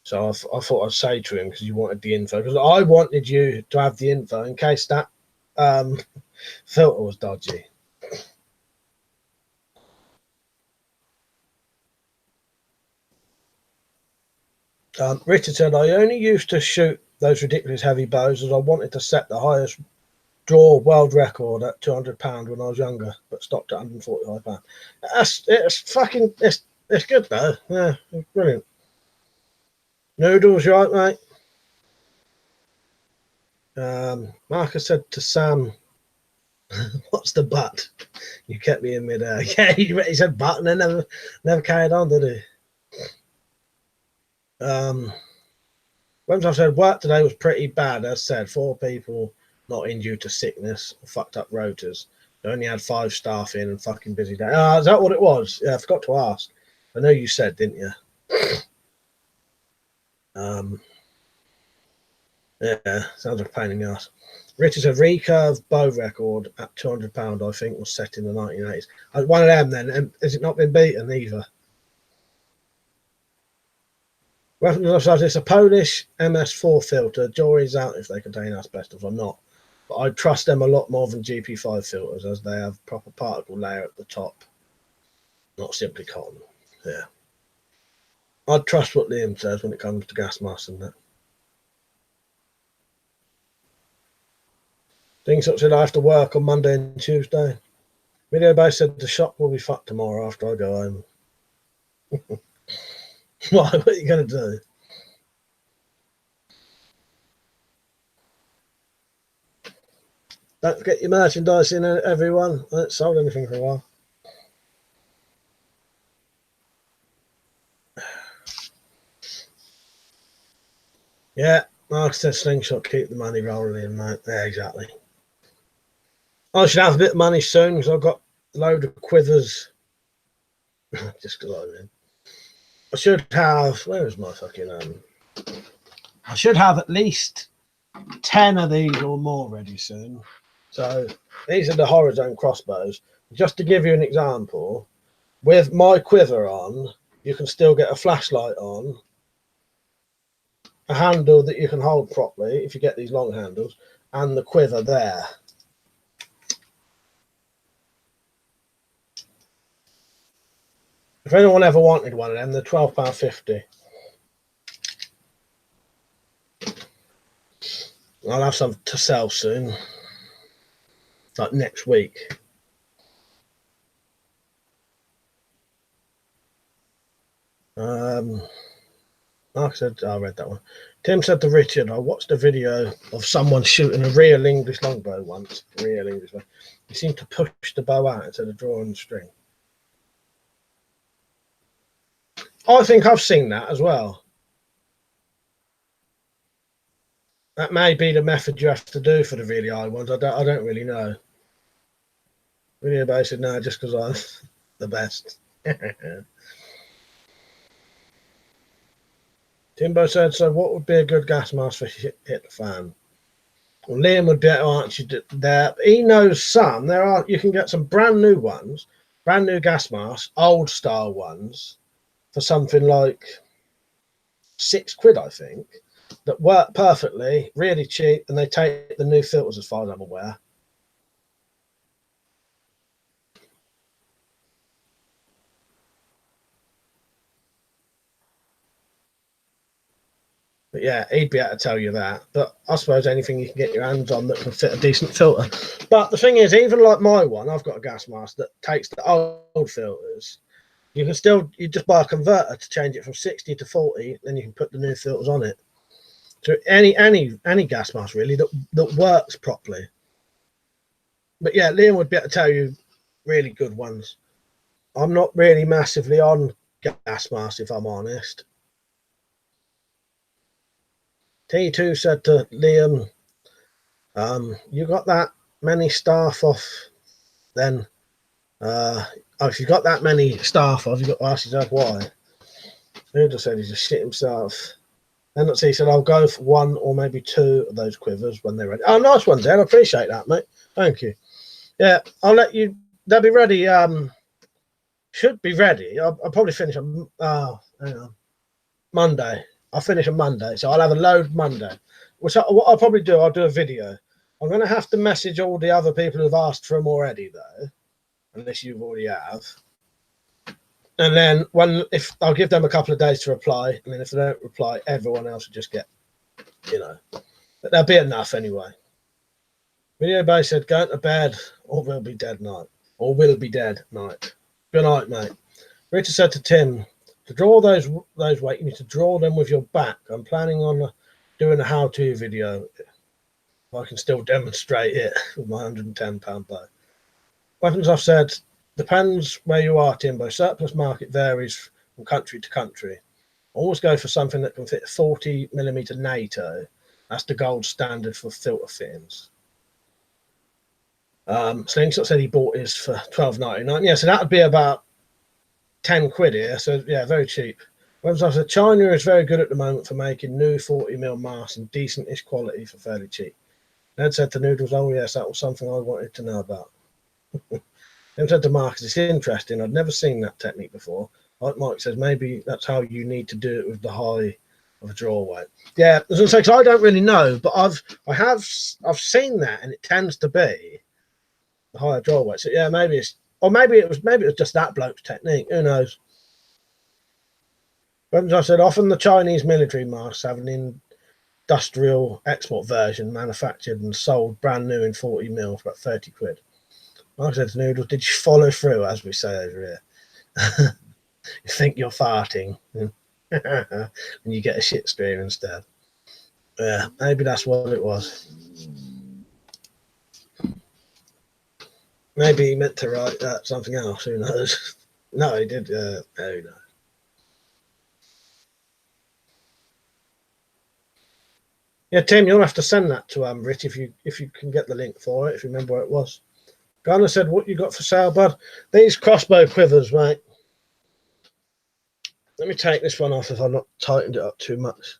So I thought I'd say to him, because you wanted the info, because I wanted you to have the info in case that filter was dodgy. Richard said, I only used to shoot those ridiculous heavy bows as I wanted to set the highest draw world record at £200 when I was younger, but stopped at £145. It's It's good though. Yeah, it's brilliant. Noodles, you right, mate? Marcus said to Sam, "What's the butt?" You kept me in mid-air. Yeah, he said butt and then never carried on, did he? Once I said work today was pretty bad. As said, 4 people not in due to sickness or fucked up rotors. They only had 5 staff in and fucking busy day. Is that what it was? Yeah, I forgot to ask. I know you said, didn't you? Yeah, sounds like a pain in the ass. Richard said recurve bow record at £200, I think, was set in the 1980s. One of them then, has it not been beaten either? It's a Polish MS4 filter. Jury's out if they contain asbestos or not. But I trust them a lot more than GP5 filters as they have proper particle layer at the top, not simply cotton. Yeah. I'd trust what Liam says when it comes to gas masks and that. Things such as I have to work on Monday and Tuesday. Video base said the shop will be fucked tomorrow after I go home. What are you going to do? Don't forget your merchandise in, everyone. I haven't sold anything for a while. Yeah, Mark said slingshot, keep the money rolling in, mate. Yeah, exactly. I should have a bit of money soon because I've got a load of quivers. Just because I'm in. I should have, where is my fucking, I should have at least 10 of these or more ready soon. So these are the Horizon crossbows. Just to give you an example, with my quiver on, you can still get a flashlight on, a handle that you can hold properly if you get these long handles, and the quiver there. If anyone ever wanted one of them, they're £12.50. I'll have some to sell soon, like next week. Like I said, I read that one. Tim said to Richard, I watched a video of someone shooting a real English longbow once. Real English one. He seemed to push the bow out instead of drawing the string. I think I've seen that as well. That may be the method you have to do for the really high ones. I don't really know. Video base said no, just because I'm the best. Timbo said, so what would be a good gas mask for hit the fan? Well, Liam would be able to answer there. He knows some. You can get some brand new ones, brand new gas masks, old style ones, for something like £6, I think, that work perfectly, really cheap, and they take the new filters as far as I'm aware. But yeah, he'd be able to tell you that. But I suppose anything you can get your hands on that can fit a decent filter. But the thing is, even like my one, I've got a gas mask that takes the old filters. You just buy a converter to change it from 60 to 40, then you can put the new filters on it. So any gas mask really that works properly. But yeah, Liam would be able to tell you really good ones. I'm not really massively on gas masks, if I'm honest. T2 said to Liam, you got that many staff off, then if you got that many staff off, you got to ask yourself why. Who just said he just shit himself. Then he said, I'll go for 1 or maybe 2 of those quivers when they're ready. Oh, nice one, Dad. I appreciate that, mate. Thank you. Yeah, I'll let you. They'll be ready. Should be ready. I'll probably finish on hang on, Monday. I'll finish on Monday, so I'll have a load Monday. What I'll probably do, I'll do a video. I'm going to have to message all the other people who've asked for them already, though, unless you've already have. And then if I'll give them a couple of days to reply, and then if they don't reply, everyone else will just get, but there'll be enough anyway. Video base said, go to bed, or we'll be dead night. Or will be dead night. Good night, mate. Richard said to Tim, to draw those weight, you need to draw them with your back. I'm planning on doing a how-to video. If I can still demonstrate it with my £110 bow. Weapons, I've said, depends where you are, Timbo. Surplus market varies from country to country. Always go for something that can fit 40mm NATO. That's the gold standard for filter fittings. Slingshot said he bought his for £12.99. Yeah, so that would be about 10 quid here. So yeah, very cheap. Weapons, I've said, China is very good at the moment for making new 40mm masks in decent-ish quality for fairly cheap. Ned said to Noodles, oh yes, that was something I wanted to know about. Then said to Marcus, it's interesting. I'd never seen that technique before. Like Mike says, maybe that's how you need to do it with the high of a draw weight. Yeah, as I say, I don't really know, but I've seen that, and it tends to be the higher draw weight. So yeah, maybe it's, or maybe it was just that bloke's technique. Who knows? But as I said, often the Chinese military masks have an industrial export version manufactured and sold brand new in 40mm for about 30 quid. Like I said to Noodles, did you follow through, as we say over here? You think you're farting and you get a shit stream instead. Yeah, maybe that's what it was. Maybe he meant to write something else. Who knows? No, he did. Who knows? Yeah, Tim, you'll have to send that to Rich if you can get the link for it. If you remember where it was. Garner said, "What you got for sale, bud? These crossbow quivers, mate. Let me take this one off if I've not tightened it up too much.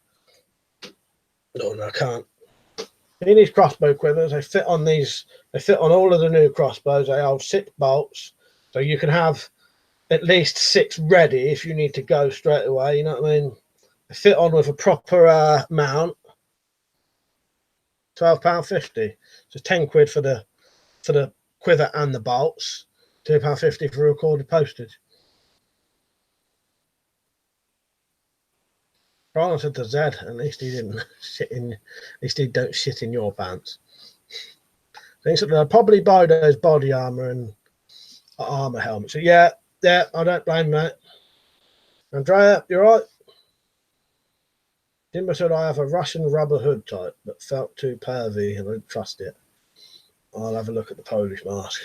No, I can't. In these crossbow quivers, they fit on these. They fit on all of the new crossbows. They hold 6 bolts, so you can have at least 6 ready if you need to go straight away. You know what I mean? They fit on with a proper mount. £12.50. So 10 quid for the quiver and the bolts. £2.50 for recorded postage. Brian said to Zed, at least he didn't shit in. At least he don't shit in your pants. Thinks that they'll probably buy those body armor and armor helmets. So yeah, I don't blame mate. Andrea, you're right. Timber said I have a Russian rubber hood type, but felt too pervy and I don't trust it. I'll have a look at the Polish mask.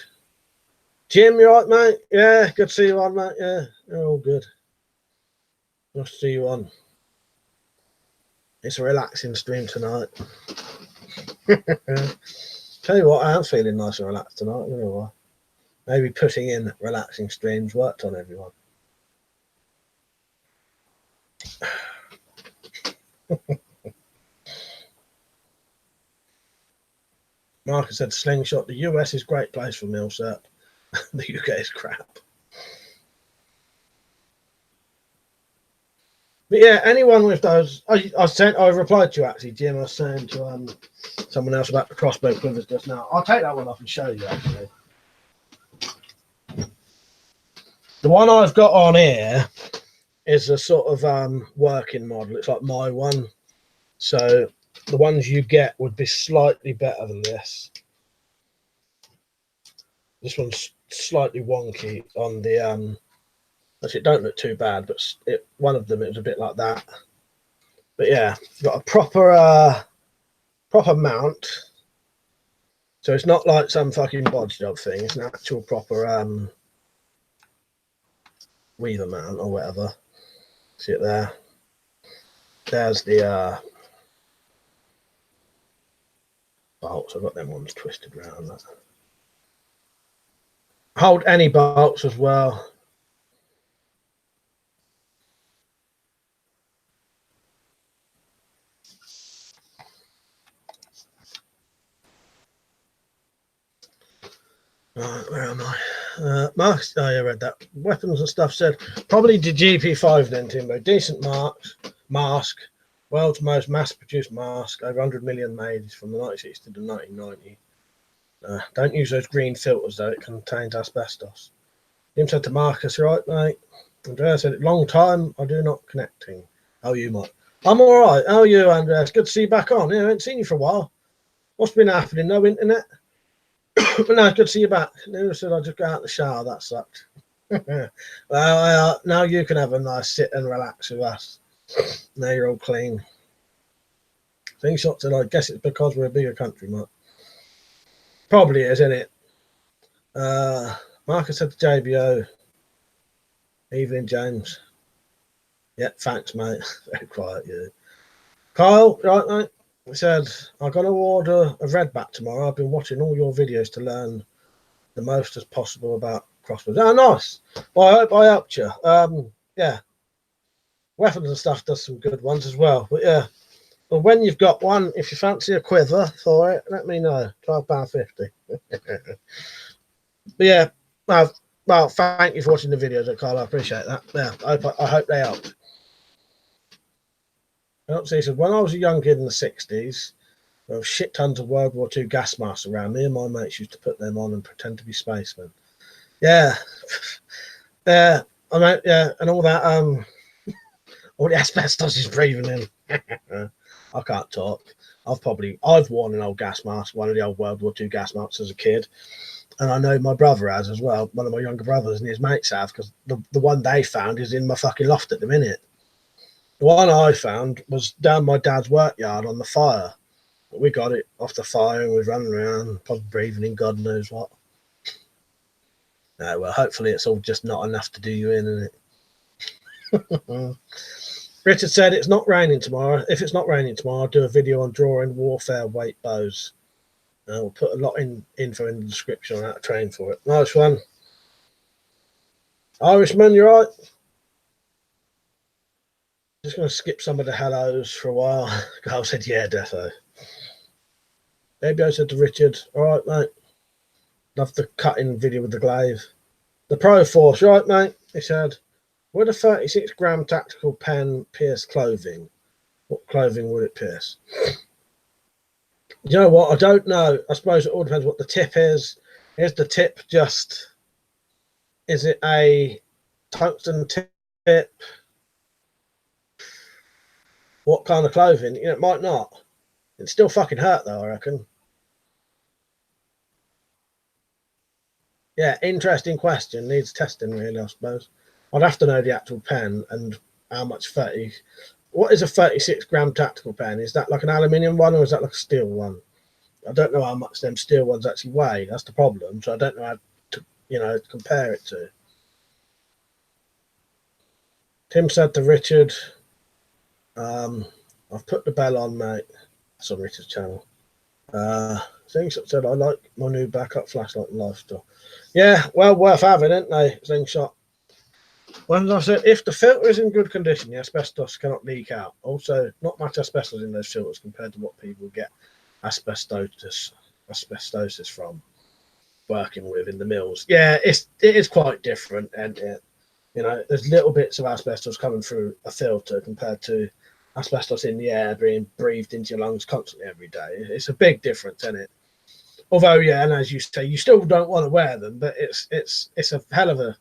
Jim, you right, mate? Yeah, good to see you on, mate. Yeah, you're all good. Nice to see you on. It's a relaxing stream tonight. Tell you what, I am feeling nice and relaxed tonight. You know why? Maybe putting in relaxing streams worked on everyone. Marcus said, Slingshot, the US is a great place for milsurp. The UK is crap. But yeah, anyone with those, I replied to you actually, Jim. I was saying to someone else about the crossbow quivers just now. I'll take that one off and show you actually. The one I've got on here is a sort of working model. It's like my one. So the ones you get would be slightly better than this. This one's slightly wonky on the actually, it don't look too bad, but one of them, it was a bit like that. But yeah, you've got a proper mount. So it's not like some fucking bodge job thing. It's an actual proper weaver mount or whatever. See it there? There's the bolts. I've got them ones twisted around that. Hold any bolts as well. Right, where am I? Marks. Oh, yeah, I read that. Weapons and stuff said probably the GP5 then, Timbo. Decent mask. World's most mass-produced mask. Over 100 million made from the 1960s to the 1990s. Don't use those green filters though. It contains asbestos. Jim said to Marcus, right, mate. Andrea said, long time. I do not connecting. How are you, Mike? I'm all right. How are you, Andrea? It's good to see you back on. Yeah, I haven't seen you for a while. What's been happening? No internet? But no, good to see you back. Never said I just got out of the shower. That sucked. Well, now you can have a nice sit and relax with us. Now you're all clean. Things shot to, I guess it's because we're a bigger country, mate. Probably is, isn't it? Marcus said to JBO, evening, James. Yeah, thanks, mate. Very quiet, you. Kyle, right, mate? He said, I'm going to order a redback tomorrow. I've been watching all your videos to learn the most as possible about crossbows. Oh, nice. Well, I hope I helped you. Yeah. Weapons and stuff does some good ones as well. But yeah. Well, when you've got one, if you fancy a quiver for it, let me know. £12.50. But yeah. Well, thank you for watching the videos, Carl. I appreciate that. Yeah, I hope they helped. He said, when I was a young kid in the 60s, there were shit tons of World War II gas masks around. Me and my mates used to put them on and pretend to be spacemen. Yeah. Yeah. I mean, yeah, and all that, all the asbestos is breathing in. I can't talk. I've worn an old gas mask, one of the old World War II gas masks as a kid. And I know my brother has as well, one of my younger brothers, and his mates have, because the one they found is in my fucking loft at the minute. The one I found was down my dad's work yard on the fire. We got it off the fire and we're running around, probably breathing in God knows what. No, well, hopefully it's all just not enough to do you in, isn't it? Richard said it's not raining tomorrow. If it's not raining tomorrow, I'll do a video on drawing warfare weight bows. We'll put a lot in info in the description on how to train for it. Nice one. Irishman, you right? Just going to skip some of the hellos for a while. Carl said, yeah, defo. Baby, I said to Richard, all right, mate. Love the cutting video with the glaive. The Pro Force, right, mate? He said, would a 36-gram tactical pen pierce clothing? What clothing would it pierce? You know what? I don't know. I suppose it all depends what the tip is. Is the tip just... Is it a tungsten tip? What kind of clothing? You know, it might not. It'd still fucking hurt, though, I reckon. Yeah, interesting question. Needs testing, really, I suppose. I'd have to know the actual pen and how much 30. What is a 36-gram tactical pen? Is that like an aluminium one or is that like a steel one? I don't know how much them steel ones actually weigh. That's the problem. So I don't know how to, compare it to. Tim said to Richard, I've put the bell on, mate. That's on Richard's channel. Slingshot said, I like my new backup flashlight and lifestyle. Yeah, well, worth having, isn't they, Slingshot? Well, I said, if the filter is in good condition, the asbestos cannot leak out. Also, not much asbestos in those filters compared to what people get asbestosis from working with in the mills. Yeah, it is quite different, and there's little bits of asbestos coming through a filter compared to asbestos in the air being breathed into your lungs constantly every day. It's a big difference, isn't it? Although, yeah, and as you say, you still don't want to wear them, but it's a hell of a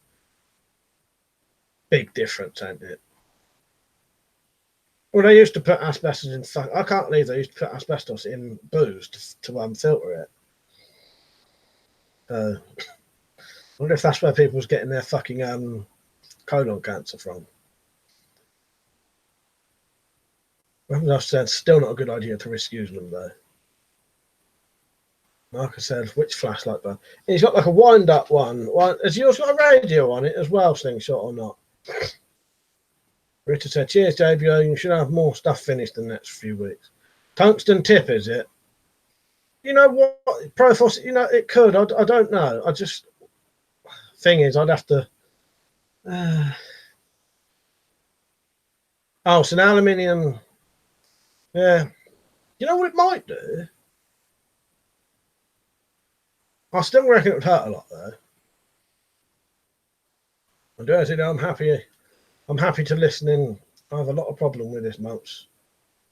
big difference, ain't it? Well, they used to put asbestos in. I can't believe they used to put asbestos in booze to filter it. I wonder if that's where people was getting their fucking colon cancer from. Well, I've said, still not a good idea to risk using them though. Marcus said, which flashlight button? He's got like a wind-up one. Has yours got a radio on it as well, Slingshot, or not? Richard said, cheers, JBO. You should have more stuff finished in the next few weeks. Tungsten tip, is it? You know what? Proforce, it could. I don't know. Thing is, I'd have to... Oh, it's an aluminium... Yeah. You know what it might do? I still reckon it would hurt a lot, though. I'm dirty, though. I'm happy to listen in. I have a lot of problem with this mouse.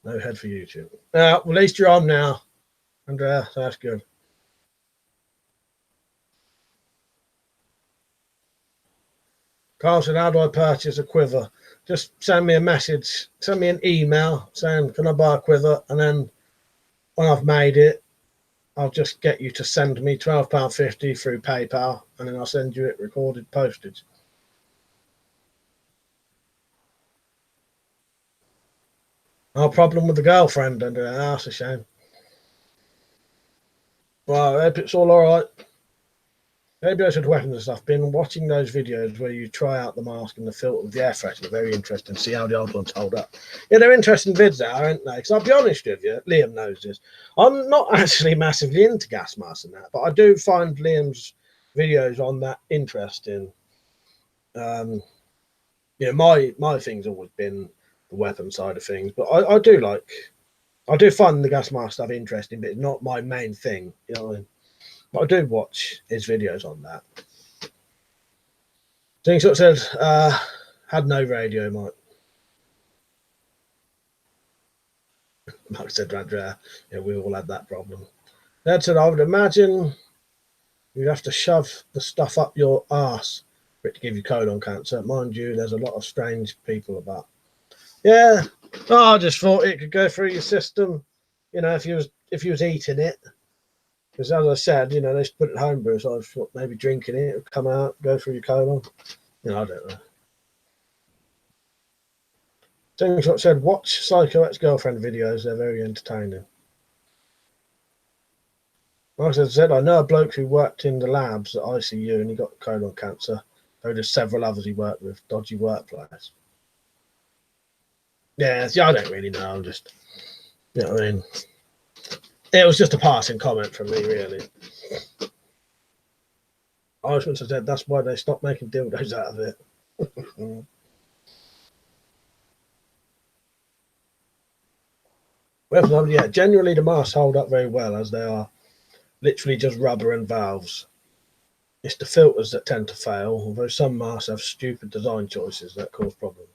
No head for YouTube. Well, at least you're on now, Andrea. So that's good. Carl said, how do I purchase a quiver? Just send me a message. Send me an email saying, can I buy a quiver? And then when I've made it, I'll just get you to send me £12.50 through PayPal, and then I'll send you it recorded postage. No problem with the girlfriend, and that's a shame. Well, I hope it's all right. Maybe I should weapons and stuff. Been watching those videos where you try out the mask and the filter with the air freshener. Very interesting. See how the old ones hold up. Yeah, they're interesting vids, there, aren't they? Because I'll be honest with you, Liam knows this. I'm not actually massively into gas masks and that, but I do find Liam's videos on that interesting. My thing's always been the weapon side of things, but I do find the gas mask stuff interesting, but it's not my main thing. You know what I mean? But I do watch his videos on that. Things sort of said, had no radio, Mike. Mike said, yeah, we all had that problem. Dad said, I would imagine you'd have to shove the stuff up your arse for it to give you colon cancer. Mind you, there's a lot of strange people about. Yeah, I just thought it could go through your system. You know, if you was eating it. Because as I said, they just put it homebrew, so I thought maybe drinking it would come out, go through your colon. I don't know. Things said, watch Psycho Ex-Girlfriend videos, they're very entertaining. Like I said, I know a bloke who worked in the labs at ICU and he got colon cancer. So there's several others he worked with. Dodgy workplace. Yeah, I don't really know. I'm just, I mean, it was just a passing comment from me, really. I was going to say that's why they stopped making dildos out of it. Well, yeah, generally the masks hold up very well as they are literally just rubber and valves. It's the filters that tend to fail, although some masks have stupid design choices that cause problems.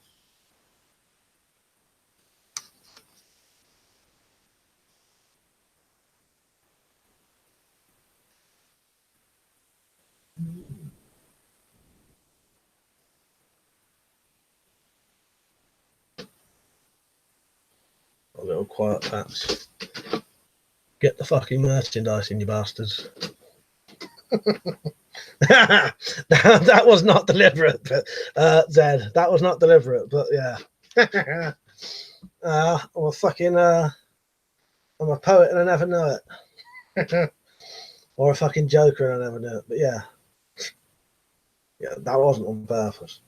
A little quiet patch. Get the fucking merchandise in, you bastards. That was not deliberate, but Zed. That was not deliberate, but yeah. I'm a fucking I'm a poet and I never know it. Or a fucking joker and I never know it. But yeah. Yeah, that wasn't on purpose.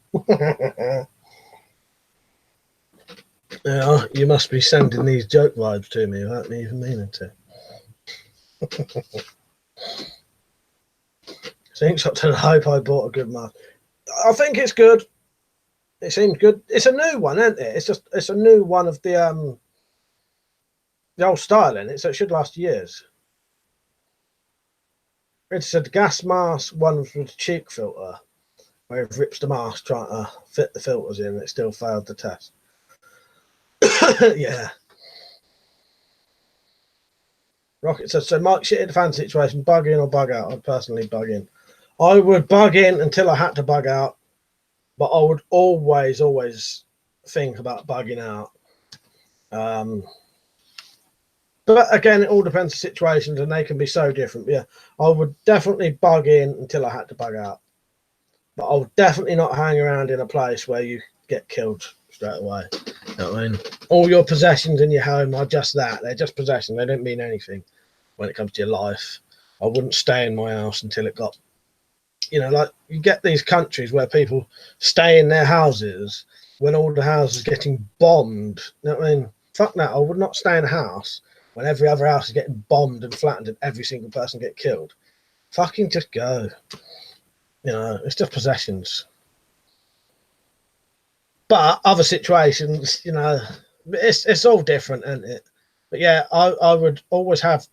Yeah, you must be sending these joke vibes to me without me even meaning to. I hope I bought a good mask. I think it's good. It seems good. It's a new one, isn't it? It's a new one of the old style in it, so it should last years. It's a gas mask one with a cheek filter, where it rips the mask trying to fit the filters in, and it still failed the test. Yeah. Rocket says, so Mike, shit in the fan situation, bug in or bug out? I'd personally bug in. I would bug in until I had to bug out, but I would always think about bugging out. But again, it all depends on situations and they can be so different. Yeah, I would definitely bug in until I had to bug out. But I would definitely not hang around in a place where you get killed straight away. You know what I mean? All your possessions in your home are just that. They're just possessions. They don't mean anything when it comes to your life. I wouldn't stay in my house until it got, like you get these countries where people stay in their houses when all the houses are getting bombed. You know what I mean? Fuck that. I would not stay in a house when every other house is getting bombed and flattened and every single person get killed. Fucking just go. It's just possessions. But other situations, it's all different, isn't it? But yeah, I would always have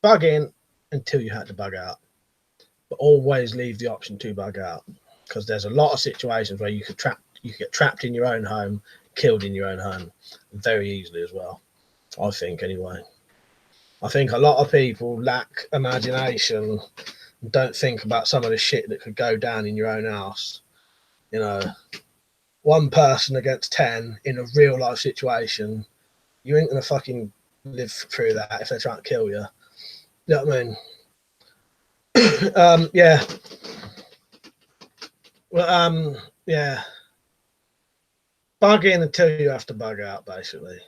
bug in until you had to bug out. But always leave the option to bug out. Because there's a lot of situations where you could get trapped in your own home, killed in your own home, very easily as well. I think anyway. I think a lot of people lack imagination and don't think about some of the shit that could go down in your own house. One person against 10 in a real life situation, you ain't gonna fucking live through that if they're trying to kill you. You know what I mean? Yeah. Well, yeah. Bug in until you have to bug out, basically.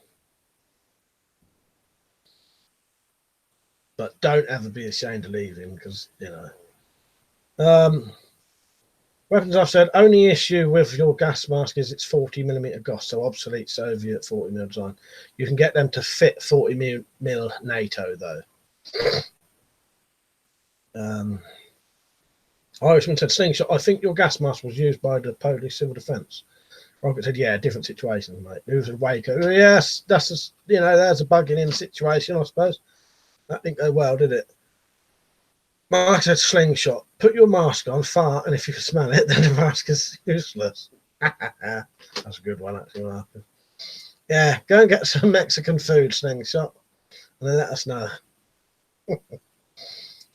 But don't ever be ashamed to leave him, because, you know. Weapons, I've said, only issue with your gas mask is it's 40mm GOS, so obsolete Soviet 40mm design. You can get them to fit 40mm NATO, though. Irishman said, Slingshot, I think your gas mask was used by the Polish Civil Defence. Rocket said, yeah, different situations, mate. Moves with Waco. Yes, that's, you know, there's a bugging in situation, I suppose. That didn't go well, did it? Mark said, Slingshot, put your mask on, fart, and if you can smell it, then the mask is useless. That's a good one, actually, Mark. Yeah, go and get some Mexican food, Slingshot, and then let us know.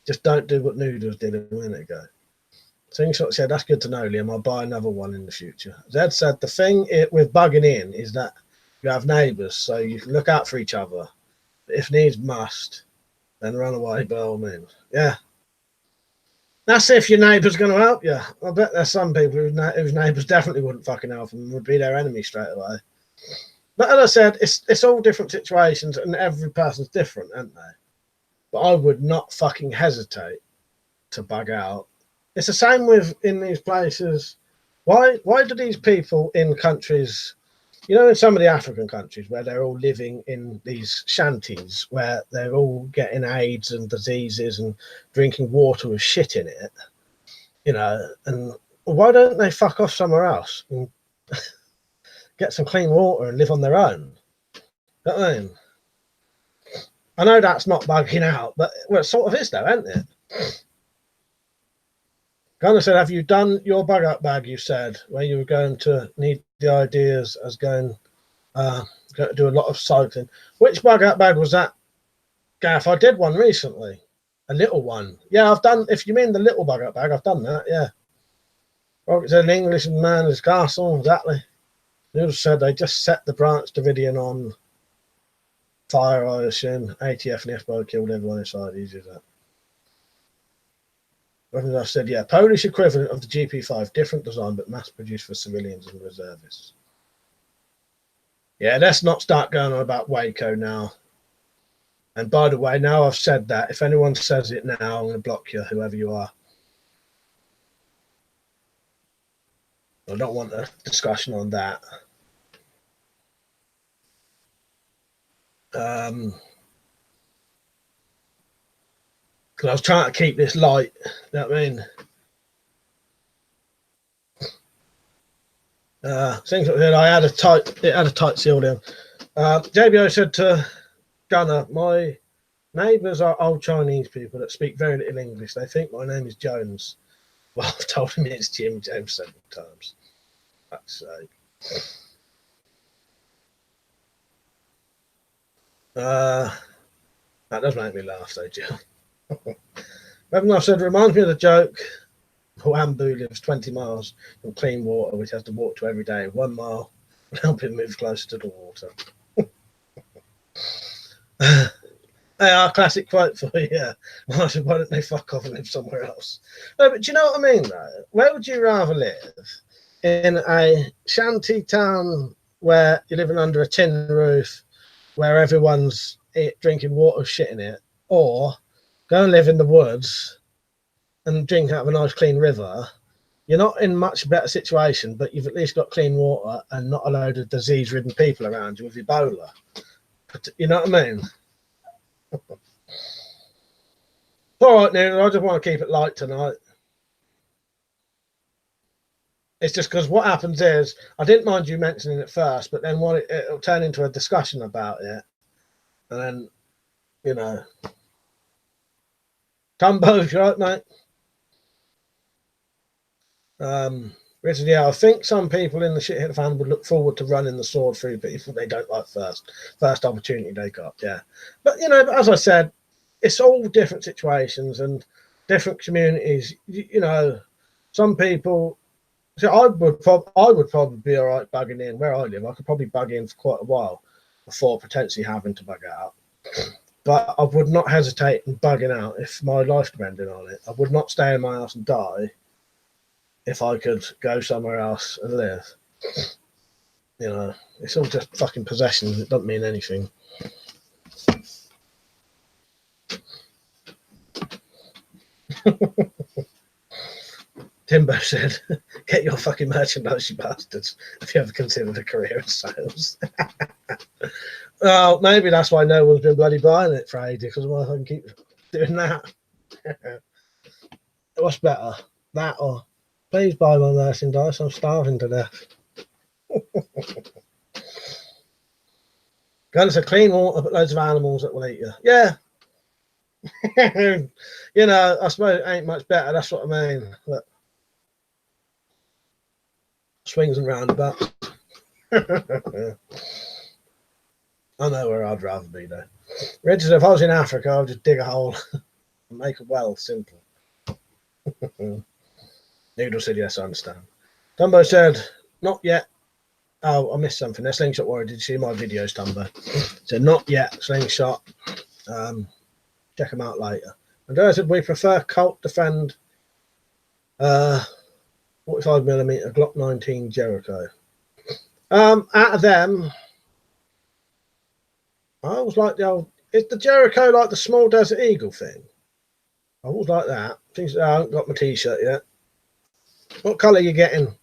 Just don't do what Noodles did a minute ago. Slingshot said, that's good to know, Liam. I'll buy another one in the future. Zed said, the thing with bugging in is that you have neighbours, so you can look out for each other. But if needs must, then run away by all means. Yeah. That's if your neighbour's going to help you. I bet there's some people whose neighbours definitely wouldn't fucking help them and would be their enemy straight away. But as I said, it's all different situations and every person's different, aren't they? But I would not fucking hesitate to bug out. It's the same with in these places. Why do these people in countries, you know, in some of the African countries where they're all living in these shanties where they're all getting AIDS and diseases and drinking water with shit in it, you know, and why don't they fuck off somewhere else and get some clean water and live on their own? You know what I mean? I know that's not bugging out, but well, it sort of is though, isn't it? Gunnar said, have you done your bug out bag, you said, where you were going to need the ideas as going to do a lot of cycling? Which bug out bag was that, Gaff? I did one recently. A little one. Yeah, I've done, if you mean the little bug out bag, I've done that, yeah. Rocket said, an Englishman in his castle, exactly. Noodles said they just set the branch Davidian on fire, I assume. ATF and the FBI killed everyone inside, easy as that. I said, yeah, Polish equivalent of the GP5, different design, but mass produced for civilians and reservists. Yeah, let's not start going on about Waco now. And by the way, now I've said that, if anyone says it now, I'm going to block you, whoever you are. I don't want a discussion on that. Because I was trying to keep this light. You know what I mean? Things like that. It had a tight seal down. JBO said to Gunner, my neighbours are old Chinese people that speak very little English. They think my name is Jones. Well, I've told him it's Jim James several times. Fuck's sake. That does make me laugh, though, Jill. I've said, reminds me of the joke. Wambu lives 20 miles from clean water, which has to walk to every day. 1 mile will help him move closer to the water. Our classic quote for you. Yeah. Why don't they fuck off and live somewhere else? No, but do you know what I mean, though? Where would you rather live? In a shanty town where you're living under a tin roof, where everyone's drinking water shit in it, or go and live in the woods and drink out of a nice clean river? You're not in much better situation, but you've at least got clean water and not a load of disease-ridden people around you with Ebola. You know what I mean? All right, Neil, I just want to keep it light tonight. It's just because what happens is, I didn't mind you mentioning it first, but then it'll turn into a discussion about it. And then, you know. Tumbo's right, mate. Richard, yeah, I think some people in the shit fan would look forward to running the sword through people they don't like first opportunity they got. Yeah, but you know, as I said, it's all different situations and different communities. You know, some people. So I would probably be all right bugging in where I live. I could probably bug in for quite a while before potentially having to bug out. But I would not hesitate in bugging out if my life depended on it. I would not stay in my house and die if I could go somewhere else and live. You know, it's all just fucking possessions. It doesn't mean anything. Timbo said, "Get your fucking merchandise, you bastards, if you ever considered a career in sales." Well, maybe that's why no one's been bloody buying it for ages, because I can keep doing that. What's better, that or please buy my merchandise, I'm starving to death. Going to clean water, but loads of animals that will eat you. Yeah. You know, I suppose it ain't much better, that's what I mean. But swings and roundabouts. I know where I'd rather be though. Richard, if I was in Africa, I would just dig a hole and make a well. Simple. Noodle said, yes, I understand. Dumbo said, not yet. Oh, I missed something. There's Slingshot Warrior. Did you see my videos, Dumbo? So not yet, Slingshot. Check them out later. Andrea said, we prefer Colt Defend 45mm Glock 19 Jericho. Out of them, I always like the old. Is the Jericho like the small Desert Eagle thing? I always like that. Things. I haven't got my T-shirt yet. What colour are you getting?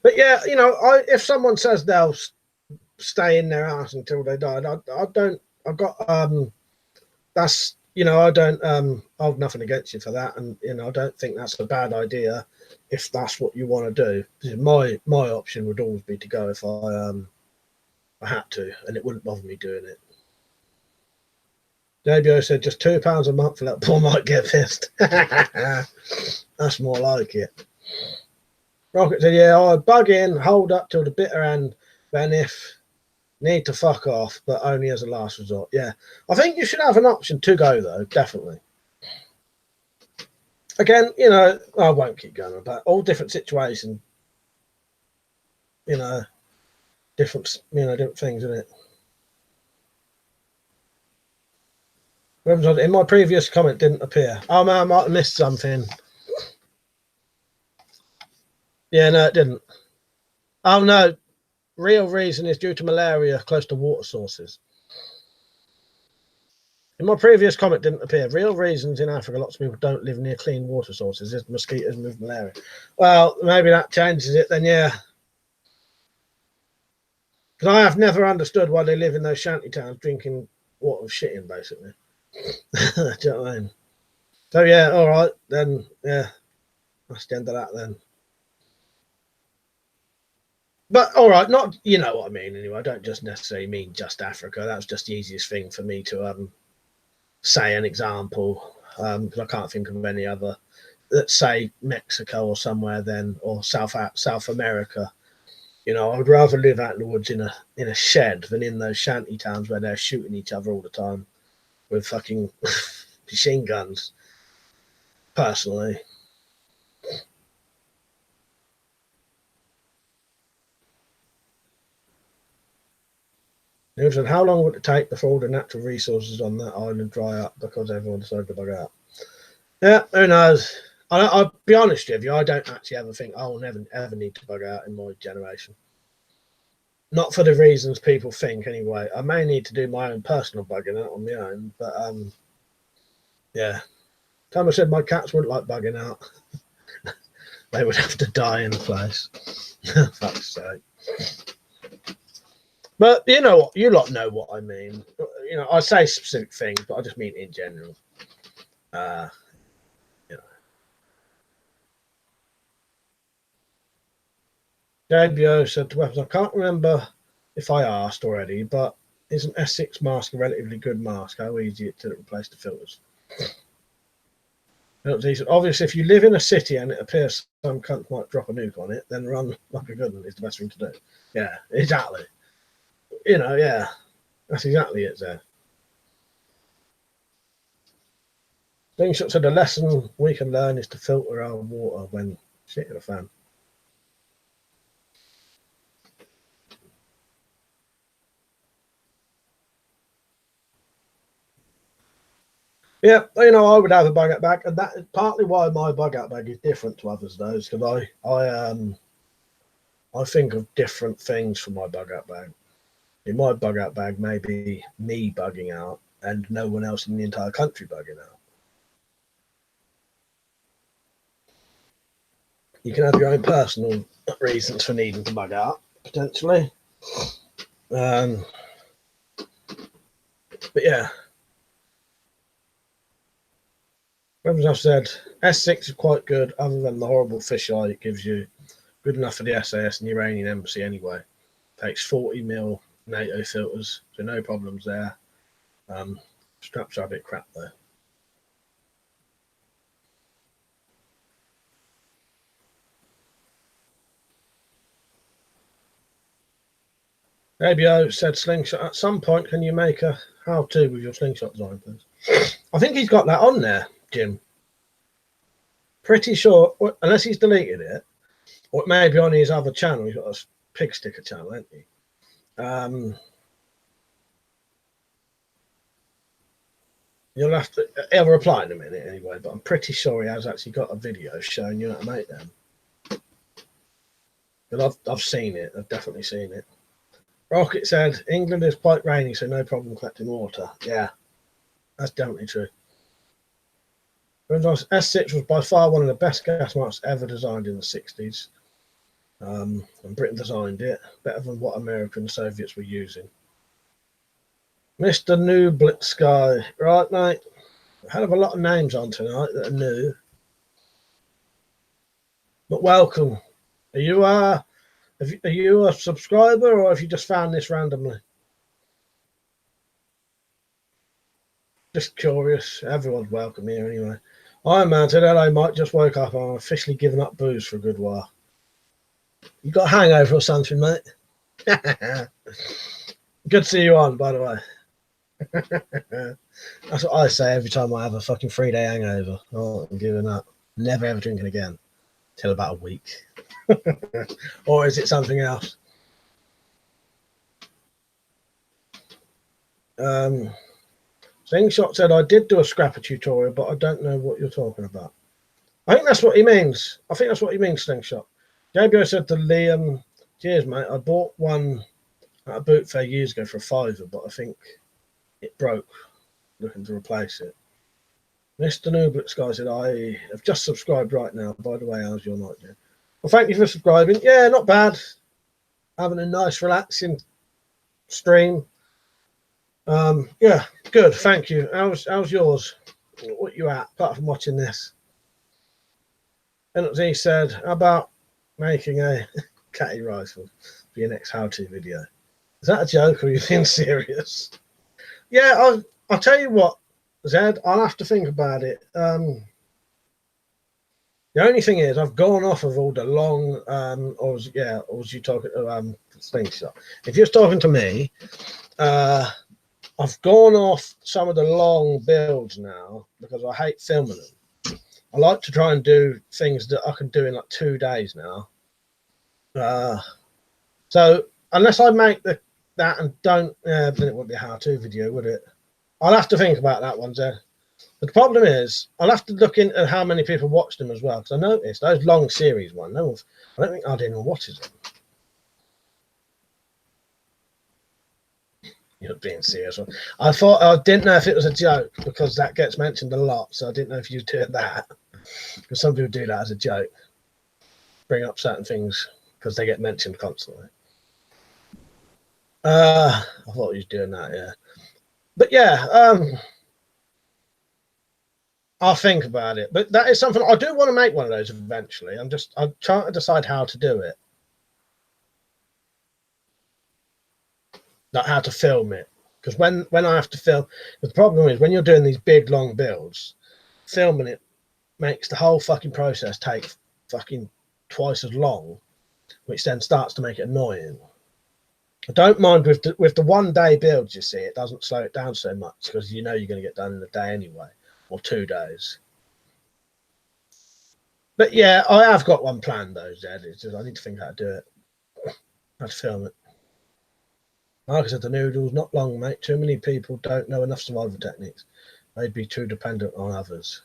But yeah, you know, if someone says they'll stay in their house until they die, I don't. I've got that's, you know, I don't I've nothing against you for that, and you know, I don't think that's a bad idea if that's what you want to do. My option would always be to go if I had to, and it wouldn't bother me doing it. Debut said just £2 a month for that poor might get pissed. That's more like it. Rocket said, yeah, I'd bug in, hold up till the bitter end, then if need to fuck off, but only as a last resort. Yeah, I think you should have an option to go though, definitely. Again, you know, I won't keep going about all different situations. You know, different things, isn't it? In my previous comment didn't appear. Oh man, I might have missed something. Yeah, no, it didn't. Oh no, real reason is due to malaria close to water sources. In my previous comment didn't appear. Real reasons in Africa, lots of people don't live near clean water sources. Is mosquitoes with malaria. Well, maybe that changes it then, yeah. Because I have never understood why they live in those shanty towns drinking water of shit in, basically. Do you know what I mean? So yeah, all right then. Yeah, that's the end of that then. But all right, not, you know what I mean. Anyway, I don't just necessarily mean just Africa. That was just the easiest thing for me to say an example, because I can't think of any other. Let's say Mexico or somewhere then, or South America. You know, I would rather live out in the woods in a shed than in those shanty towns where they're shooting each other all the time with fucking machine guns. Personally. He said, how long would it take before all the natural resources on that island dry up because everyone decided to bug out? Yeah, who knows? I'll be honest with you, I don't actually ever think I'll never ever need to bug out in my generation. Not for the reasons people think, anyway. I may need to do my own personal bugging out on my own, but yeah. Thomas said my cats wouldn't like bugging out. They would have to die in the place. Fuck's sake. But you know what? You lot know what I mean. You know, I say specific things, but I just mean in general. You know. JBO said to weapons, I can't remember if I asked already, but is an S6 mask a relatively good mask? How easy it to replace the filters? Obviously, if you live in a city and it appears some cunt might drop a nuke on it, then run like a good one is the best thing to do. Yeah, exactly. You know, yeah, that's exactly it there. Slingshot said the lesson we can learn is to filter our water when shitting a fan. Yeah, you know, I would have a bug out bag, and that is partly why my bug out bag is different to others, though, because I think of different things for my bug out bag. In my bug out bag, maybe me bugging out, and no one else in the entire country bugging out. You can have your own personal reasons for needing to bug out, potentially. But yeah. As I've said, S6 is quite good, other than the horrible fisheye it gives you. Good enough for the SAS and the Iranian embassy anyway. Takes 40mm NATO filters, so no problems there. Straps are a bit crap though. ABO said slingshot. At some point, can you make a how-to with your slingshot design, please? I think he's got that on there, Jim. Pretty sure, unless he's deleted it, or it may be on his other channel. He's got a pig sticker channel, hasn't he? You'll have to. He'll reply in a minute anyway, but I'm pretty sure he has actually got a video showing you how to make them. But I've seen it. I've definitely seen it. Rocket said England is quite rainy, so no problem collecting water. Yeah, that's definitely true. S6 was by far one of the best gas masks ever designed in the 60s. And Britain designed it, better than what America and the Soviets were using. Mr. New Blitz Sky. Right, mate. A hell of a lot of names on tonight that are new. But welcome. Are you a subscriber, or have you just found this randomly? Just curious. Everyone's welcome here anyway. Iron Man said, hello, Mike. Just woke up. I'm officially giving up booze for a good while. You got a hangover or something, mate? Good to see you on, by the way. That's what I say every time I have a fucking 3-day hangover. Oh, I'm giving up. Never ever drinking again. Till about a week. Or is it something else? Slingshot said, I did do a scrapper tutorial, but I don't know what you're talking about. I think that's what he means. I think that's what he means, Slingshot. JBO said to Liam, cheers, mate. I bought one at a boot fair years ago for a £5, but I think it broke. Looking to replace it. Mr. Nublet Sky said, I have just subscribed right now. By the way, how's your night, Jim? Well, thank you for subscribing. Yeah, not bad. Having a nice, relaxing stream. Yeah, good. Thank you. How's yours? What you at, apart from watching this? And he said, how about making a catty rifle for your next how-to video? Is that a joke, or are you being serious? Yeah, I'll tell you what, Zed, I'll have to think about it. The only thing is, I've gone off of all the long, or was you talking to Slingshot? If you're talking to me, I've gone off some of the long builds now because I hate filming them. I like to try and do things that I can do in like 2 days now. So unless I make that and don't, then it wouldn't be a how-to video, would it? I'll have to think about that one, Zed. But the problem is, I'll have to look into how many people watch them as well, because I noticed those long series one. I don't think anyone watches them. You're being serious. I didn't know if it was a joke because that gets mentioned a lot, so I didn't know if you did that. Because some people do that as a joke, bring up certain things because they get mentioned constantly. I thought he was doing that, yeah. But yeah, I'll think about it. But that is something I do want to make one of those eventually. I'm trying to decide how to do it. Like how to film it. Because when I have to film, the problem is when you're doing these big long builds, filming it makes the whole fucking process take fucking twice as long, which then starts to make it annoying. I don't mind with the 1 day builds, you see, it doesn't slow it down so much because you know you're going to get done in a day anyway, or 2 days. But yeah, I have got one planned though, Zed. It's just I need to think how to do it. How to film it. Like I said, the noodles, not long, mate. Too many people don't know enough survival techniques. They'd be too dependent on others.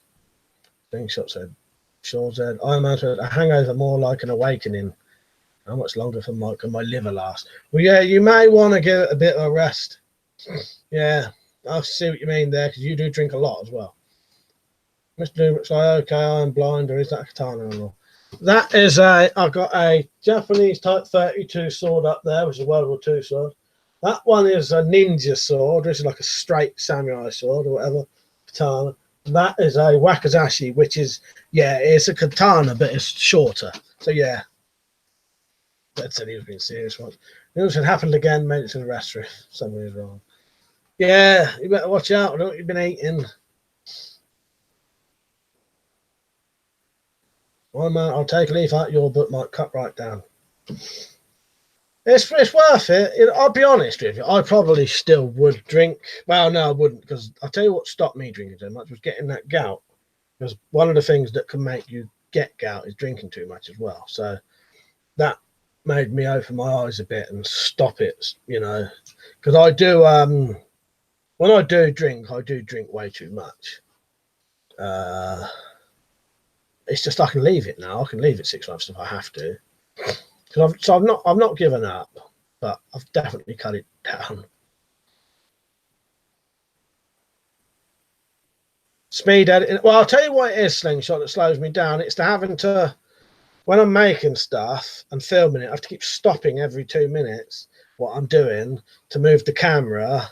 Slingshot said, sure, Zed. I imagine a hangover more like an awakening. How much longer can my liver last? Well, yeah, you may want to give it a bit of a rest. Yeah. I see what you mean there, because you do drink a lot as well. Mr. Newman's like, okay, I'm blind, or is that a katana or not? That is I've got a Japanese Type 32 sword up there, which is a World War II sword. That one is a ninja sword, which is like a straight samurai sword or whatever, katana. That is a wakizashi, which is, yeah, it's a katana, but it's shorter. So, yeah. That said he was being serious once. It had happened again, made it to the restroom. Somebody's wrong. Yeah, you better watch out. I don't know what you've been eating. Well, man, I'll take a leaf out your book, might cut right down. It's worth it. I'll be honest with you. I probably still would drink. Well, no, I wouldn't, because I'll tell you what stopped me drinking so much was getting that gout. Because one of the things that can make you get gout is drinking too much as well. So that made me open my eyes a bit and stop it, you know. Because I do, when I do drink way too much. It's just I can leave it now. I can leave it 6 months if I have to. I've not given up, but I've definitely cut it down. Speed editing. Well, I'll tell you what it is, Slingshot, that slows me down. It's to having to, when I'm making stuff and filming it, I have to keep stopping every 2 minutes what I'm doing to move the camera.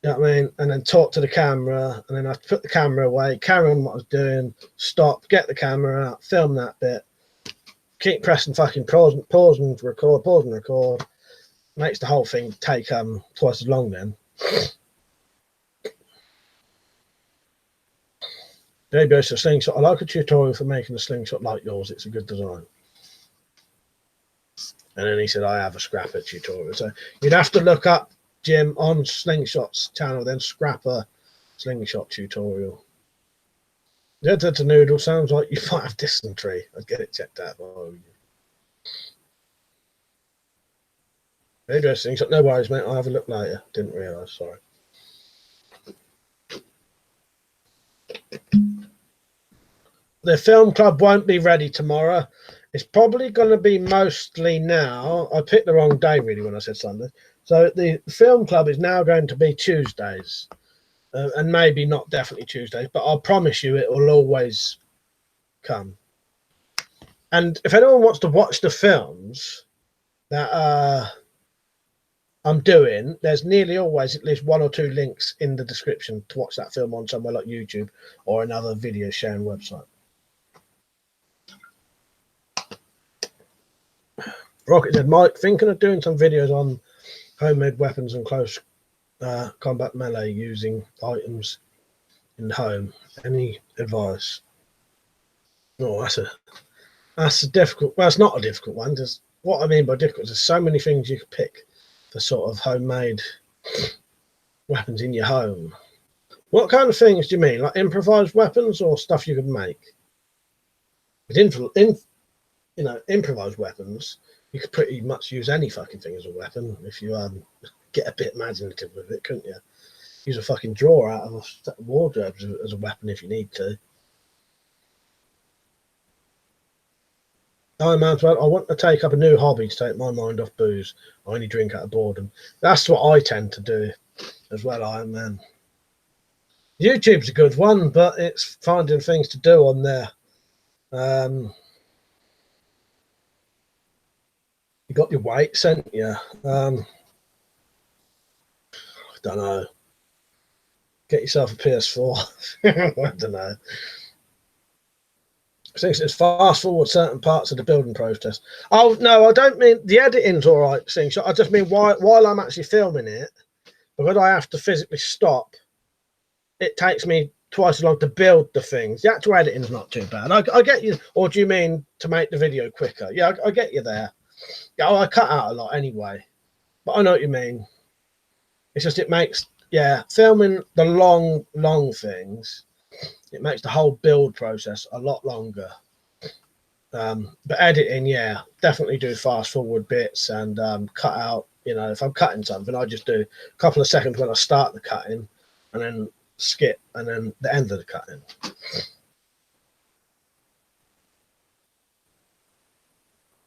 You know what I mean? And then talk to the camera, and then I have to put the camera away, carry on what I was doing, stop, get the camera out, film that bit, keep pressing fucking pause and record. Makes the whole thing take twice as long then. There goes the slingshot. I like a tutorial for making a slingshot like yours. It's a good design. And then he said, I have a scrapper tutorial. So you'd have to look up Jim on Slingshot's channel, then scrapper slingshot tutorial. The noodle sounds like you might have dysentery. I'd get it checked out. Maybe slingshot. No worries, mate. I'll have a look later. Didn't realise. Sorry. The film club won't be ready tomorrow. It's probably going to be mostly now. I picked the wrong day, really, when I said Sunday. So the film club is now going to be Tuesdays. And maybe not definitely Tuesdays, but I'll promise you it will always come. And if anyone wants to watch the films that I'm doing, there's nearly always at least 1 or 2 links in the description to watch that film on somewhere like YouTube or another video sharing website. Rocket said, Mike, thinking of doing some videos on homemade weapons and close combat melee using items in the home. Any advice? Oh, that's a difficult. Well, it's not a difficult one. Just what I mean by difficult is there's so many things you could pick for sort of homemade weapons in your home. What kind of things do you mean? Like improvised weapons or stuff you could make? Improvised weapons, you could pretty much use any fucking thing as a weapon if you get a bit imaginative with it, couldn't you? Use a fucking drawer out of a wardrobe as a weapon if you need to. I want to take up a new hobby to take my mind off booze. I only drink out of boredom. That's what I tend to do as well, Iron Man. YouTube's a good one, but it's finding things to do on there. You got your weights, ain't you? I don't know. Get yourself a PS4. I don't know. It's fast forward certain parts of the building process. Oh no, I don't mean the editing's all right. I just mean while I'm actually filming it, because I have to physically stop. It takes me twice as long to build the things. The actual editing's not too bad. I get you. Or do you mean to make the video quicker? Yeah, I get you there. Yeah, I cut out a lot anyway, but I know what you mean. It's just it makes filming the long things. It makes the whole build process a lot longer. But editing, definitely do fast forward bits and cut out. You know, if I'm cutting something, I just do a couple of seconds when I start the cutting, and then skip, and then the end of the cutting.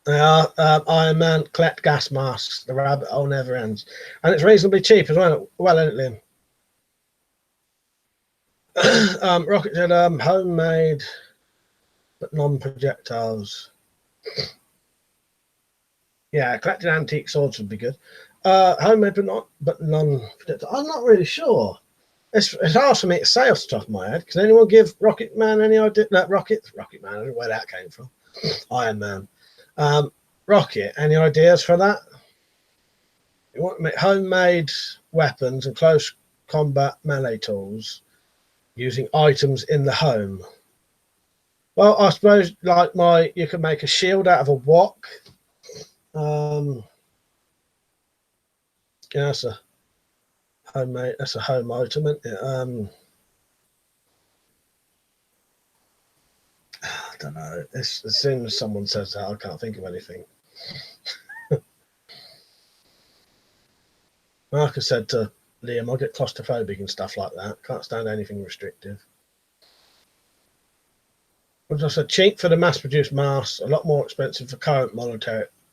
Iron Man, collect gas masks. The rabbit hole never ends, and it's reasonably cheap as well. Well, isn't it, Liam? Rocket said homemade but non-projectiles. Yeah, collecting antique swords would be good. Homemade but non-projectile. I'm not really sure. It's hard for me to say off the top of my head. Can anyone give Rocket Man any idea? No, Rocket Man, I don't know where that came from. Iron Man. Rocket, any ideas for that? You want to make homemade weapons and close combat melee tools using items in the home. Well, I suppose like you could make a shield out of a wok. Yeah, that's a homemade. That's a home item, isn't it? I don't know. As soon as someone says that, I can't think of anything. Marcus said to Liam, I get claustrophobic and stuff like that. Can't stand anything restrictive. As I said, cheap for the mass-produced masks, a lot more expensive for current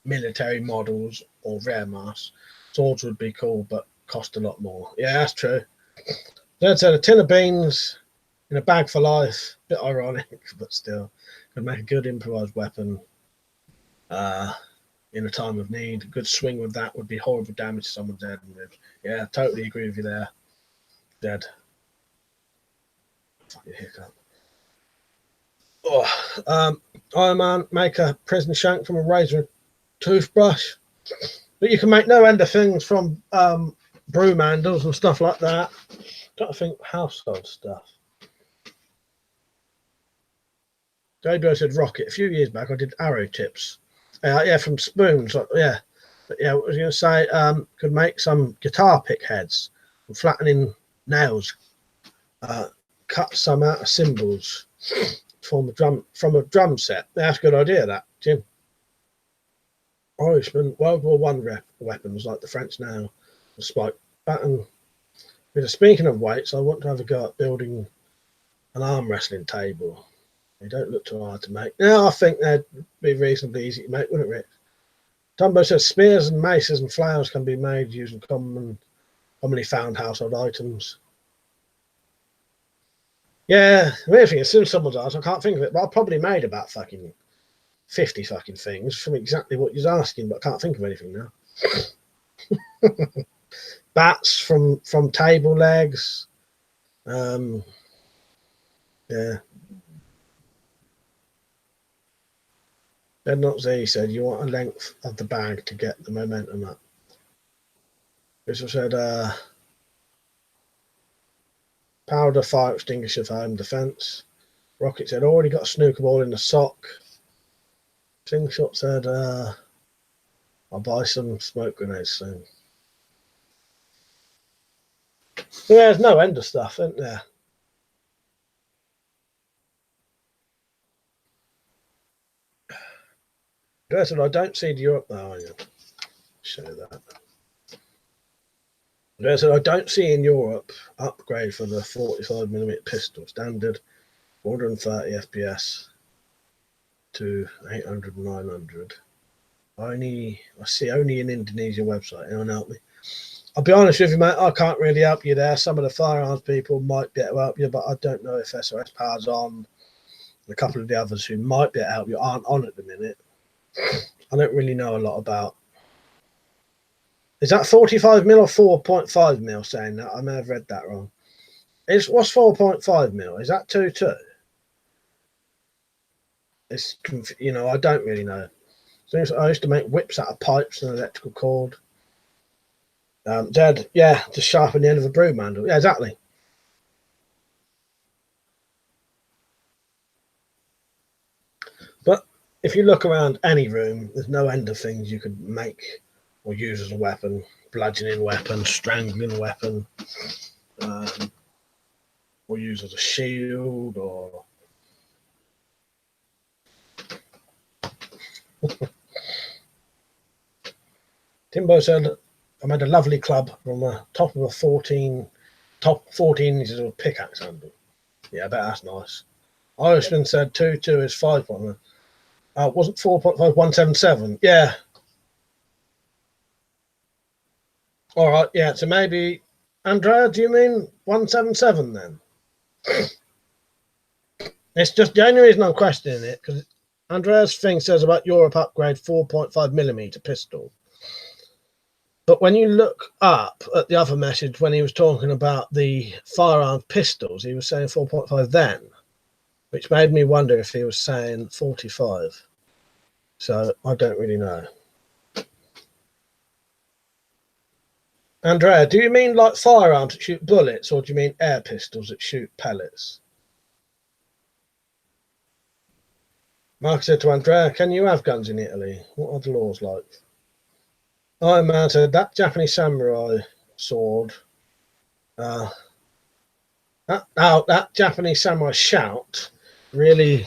military models or rare masks. Swords would be cool, but cost a lot more. Yeah, that's true. Then said a tin of beans in a bag for life. Bit ironic, but still. Could make a good improvised weapon in a time of need. A good swing with that would be horrible damage to someone's head and ribs. Yeah, totally agree with you there. Dead. Fucking hiccup. Oh, Iron Man, make a prison shank from a razor and toothbrush. But you can make no end of things from broom handles and stuff like that. Don't think household stuff. JBO said rocket. A few years back, I did arrow tips. Yeah, from spoons. Yeah. But yeah, what was I going to say? Could make some guitar pick heads from flattening nails. Cut some out of cymbals. From a drum set. That's a good idea, that, Jim. Irishman, World War I weapons like the French now, the spike baton. Speaking of weights, I want to have a go at building an arm wrestling table. They don't look too hard to make. No, I think they'd be reasonably easy to make, wouldn't it, Rick? Tumbo says spears and maces and flowers can be made using commonly found household items. Yeah, as soon as someone's asked, I can't think of it, but I probably made about fucking 50 fucking things from exactly what you're asking, but I can't think of anything now. Bats from table legs. Yeah. Then not Z said you want a length of the bag to get the momentum up. Crystal said powder fire extinguisher for home defense. Rocket said already got a snooker ball in the sock. Slingshot said I'll buy some smoke grenades soon. Yeah, there's no end of stuff, isn't there? I said I don't see the Europe now. Show that. I said I don't see in Europe upgrade for the 45mm pistol standard 430 FPS to 800 and 900. I see only in Indonesia website. Anyone help me? I'll be honest with you, mate. I can't really help you there. Some of the firearms people might be able to help you, but I don't know if SOS Power's on. A couple of the others who might be able to help you aren't on at the minute. I don't really know a lot about. Is that 45mm or 4.5mm saying that? I may have read that wrong. What's 4.5mm? Is that 2.2? It's, I don't really know. So I used to make whips out of pipes and electrical cord. Dad, yeah, to sharpen the end of a broom handle. Yeah, exactly. But if you look around any room, there's no end of things you could make or use as a weapon. Bludgeoning weapon, strangling weapon, or use as a shield, or Timbo said I made a lovely club from the top of a 14 inches of a pickaxe handle. Yeah, I bet that's nice. Irishman said 2.2 is 5.1. Wasn't 4.5 177? Yeah. All right, yeah. So maybe Andrea, do you mean 177 then? It's just the only reason I'm questioning it, because Andrea's thing says about Europe upgrade 4.5mm pistol. But when you look up at the other message, when he was talking about the firearm pistols, he was saying 4.5 then, which made me wonder if he was saying 45. So I don't really know. Andrea, do you mean like firearms that shoot bullets, or do you mean air pistols that shoot pellets? Mark said to Andrea, can you have guns in Italy? What are the laws like? Iron Man said, that Japanese samurai sword, that Japanese samurai shout really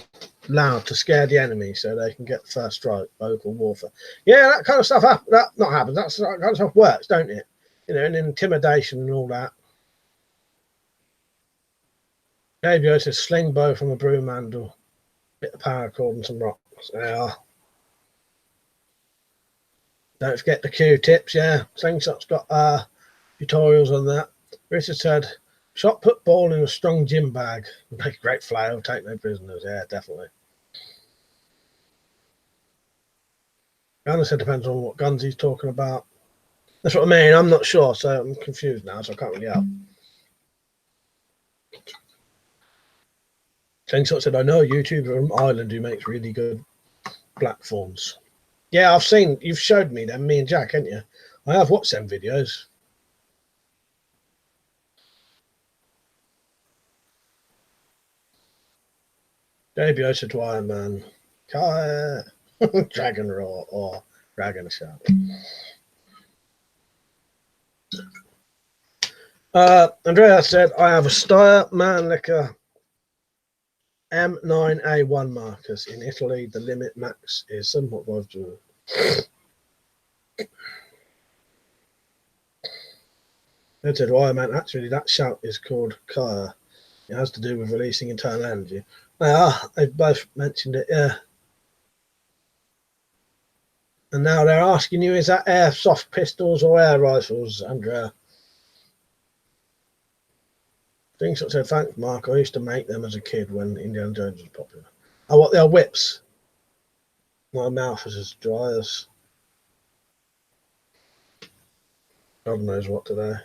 loud to scare the enemy so they can get first strike, vocal warfare. Yeah, that kind of stuff happens. That not happens. That kind of stuff works, don't it? You know, and intimidation and all that. Gabriel says, sling bow from a broom handle, bit of paracord and some rocks. Yeah. Don't forget the Q-tips, yeah. Slingshot's got tutorials on that. Richard said, shot put ball in a strong gym bag. Make a great flail, take no prisoners. Yeah, definitely. Anna said depends on what guns he's talking about. That's what I mean. I'm not sure, so I'm confused now, so I can't really help. Slingshot said, I know a YouTuber from Ireland who makes really good platforms. Yeah, I've seen, you've showed me them, me and Jack, haven't you? I have watched them videos. Debut said to Iron Man, Dragon Roar or Dragon Shout. Andrea said, I have a Steyr Mannlicher M9A1 markers. In Italy, the limit max is 7.5 joule. They said, why, man, actually, that shout is called Kaya. It has to do with releasing internal energy. They've both mentioned it, yeah. And now they're asking you, is that airsoft pistols or air rifles, Andrea? Things that said, thanks, Mark. I used to make them as a kid when Indiana Jones was popular. Oh, what, they are whips? My mouth is as dry as God knows what today.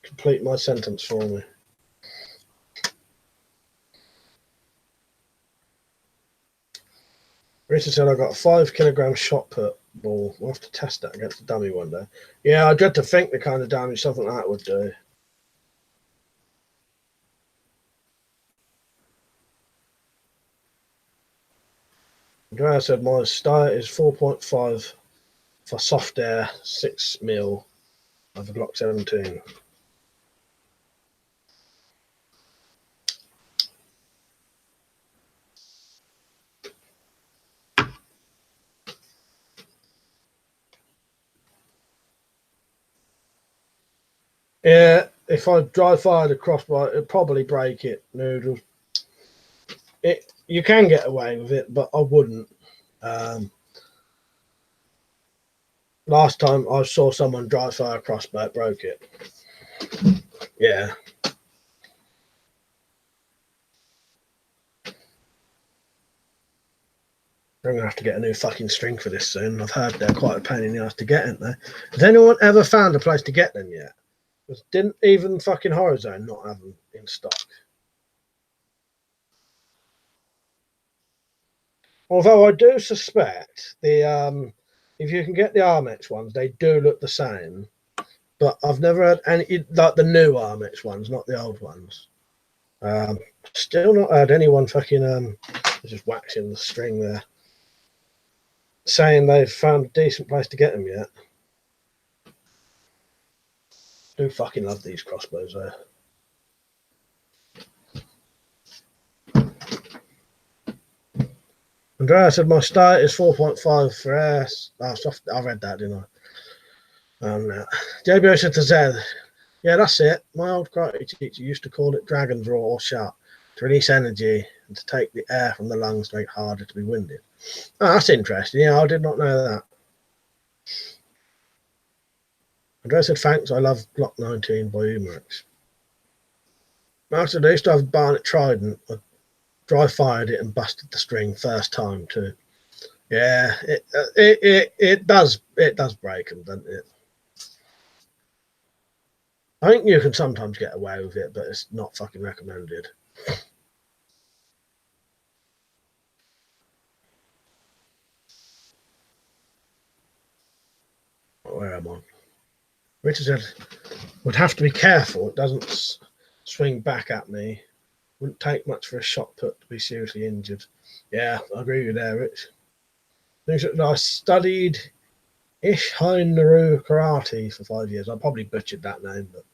Complete my sentence for me. Rita said, I got a 5 kilogram shot put ball. We'll have to test that against a dummy one day. Yeah, I dread to think the kind of damage something like that would do. Andrea said, my style is 4.5 for soft air, 6mm of a Glock 17. Yeah, if I dry fire the crossbar, it'd probably break it, Noodles. You can get away with it, but I wouldn't. Last time I saw someone dry fire a crossbow, it broke it. Yeah. I'm going to have to get a new fucking string for this soon. I've heard they're quite a pain in the ass to get, aren't they? Has anyone ever found a place to get them yet? Because didn't even fucking Horizon not have them in stock? Although I do suspect the if you can get the Armex ones, they do look the same. But I've never heard any, like the new Armex ones, not the old ones. Still not heard anyone fucking just waxing the string there, saying they've found a decent place to get them yet. Do fucking love these crossbows though. Andrea said my start is 4.5 for air. I read that, didn't I? JBO said to Zed, yeah, that's it. My old karate teacher used to call it dragon's roar or shout to release energy and to take the air from the lungs to make it harder to be winded. Oh, that's interesting. Yeah, I did not know that. Andrea said, thanks, I love Glock 19 by Umarex. Mark said, I used to have a Barnett Trident. I dry fired it and busted the string first time too. Yeah, it does break them, doesn't it? I think you can sometimes get away with it, but it's not fucking recommended. Where am I? Richard said, would have to be careful it doesn't swing back at me. Wouldn't take much for a shot put to be seriously injured. Yeah, I agree with you there, Rich. I studied Ishin Naru karate for 5 years. I probably butchered that name, but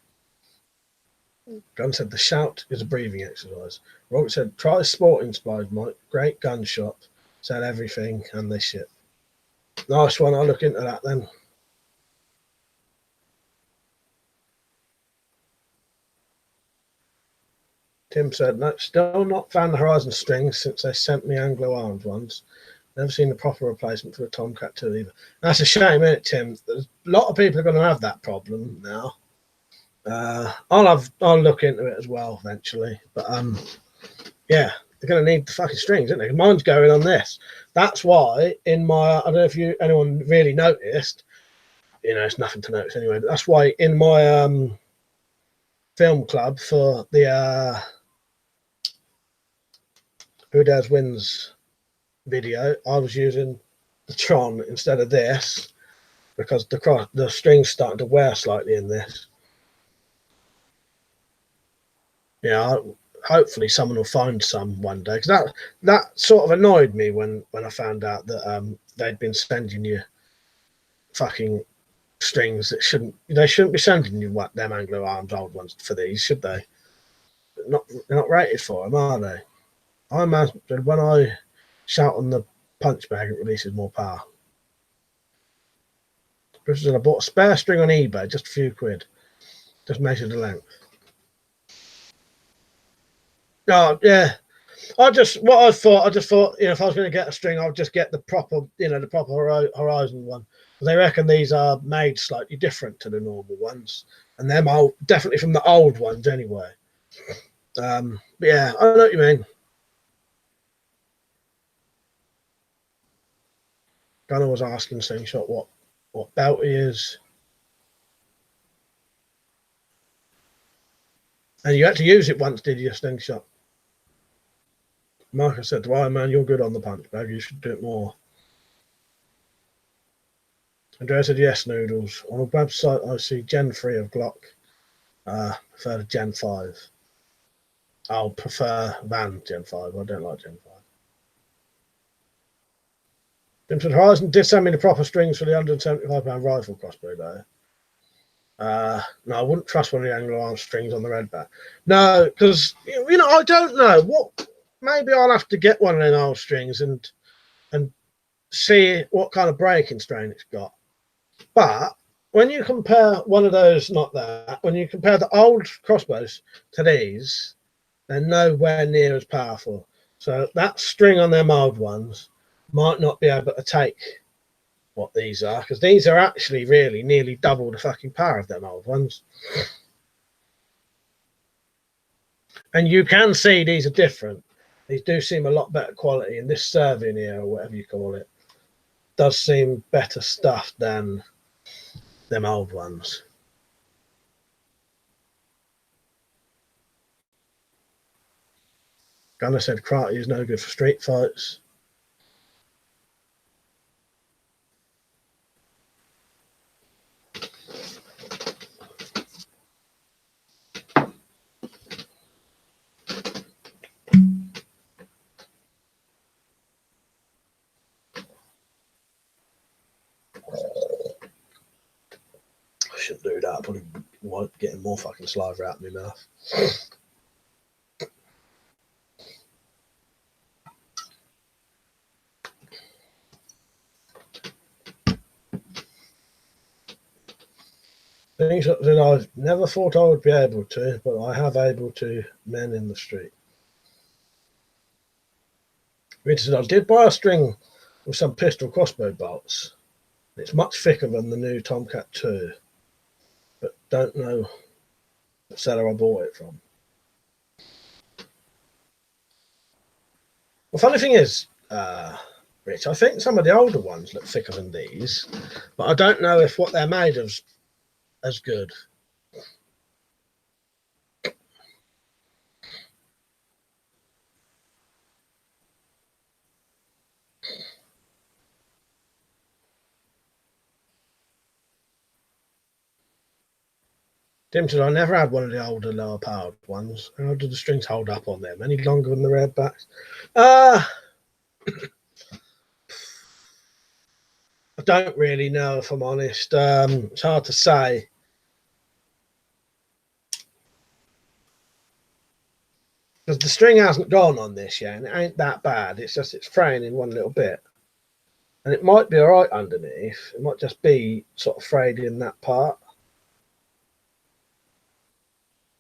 Gun said the shout is a breathing exercise. Robert said try sporting supplies, Mike. Great gun shop. Sell everything and they ship. Nice one. I'll look into that then. Tim said, no, still not found the Horizon strings since they sent me Anglo Arms ones. Never seen a proper replacement for a Tomcat 2 either. That's a shame, isn't it, Tim? There's a lot of people are going to have that problem now. I'll look into it as well eventually. But yeah, they're going to need the fucking strings, aren't they? Mine's going on this. That's why in my, I don't know if anyone really noticed, it's nothing to notice anyway, but that's why in my film club for the Who Dares Wins video, I was using the Tron instead of this because the string's starting to wear slightly in this. Yeah, hopefully someone will find some one day, because that sort of annoyed me when I found out that they'd been sending you fucking strings that shouldn't be sending you them Anglo Arms old ones for these, should they? They're not rated for them, are they? I imagine when I shout on the punch bag, it releases more power. I bought a spare string on eBay, just a few quid. Just measured the length. Oh yeah, I just thought, if I was going to get a string, I'd just get the proper, the proper Horizon one. They reckon these are made slightly different to the normal ones, and them definitely from the old ones anyway. But yeah, I know what you mean. Gunnar was asking Slingshot what belt he is. And you had to use it once, did you, Slingshot? Marcus said, "Why, man, you're good on the punch bag. You should do it more." Andrea said, "Yes, Noodles. On a website, I see Gen 3 of Glock. Prefer to Gen 5. I'll prefer than Gen 5. I don't like Gen 5. Jim said, Horizon did send me the proper strings for the £175 rifle crossbow, though. No, I wouldn't trust one of the Anglo Arms strings on the red back. No, because, I don't know. Maybe I'll have to get one of them old strings and see what kind of braking strain it's got. But when you compare one of those, when you compare the old crossbows to these, they're nowhere near as powerful. So that string on them old ones might not be able to take what these are, because these are actually really nearly double the fucking power of them old ones. And you can see these are different. These do seem a lot better quality, and this serving here, or whatever you call it, does seem better stuff than them old ones. Gunnar said karate is no good for street fights. I shouldn't do that. I probably won't get more fucking saliva out of my mouth. Things that I've never thought I would be able to, but I have able to, men in the street. Richard, I did buy a string with some pistol crossbow bolts. It's much thicker than the new Tomcat 2. don't know the seller I bought it from. The funny thing is, Rich, I think some of the older ones look thicker than these, but I don't know if what they're made of is as good. Tim said, I never had one of the older, lower powered ones. How do the strings hold up on them? Any longer than the red backs? I don't really know, if I'm honest. It's hard to say. Because the string hasn't gone on this yet, and it ain't that bad. It's just it's fraying in one little bit. And it might be all right underneath. It might just be sort of frayed in that part.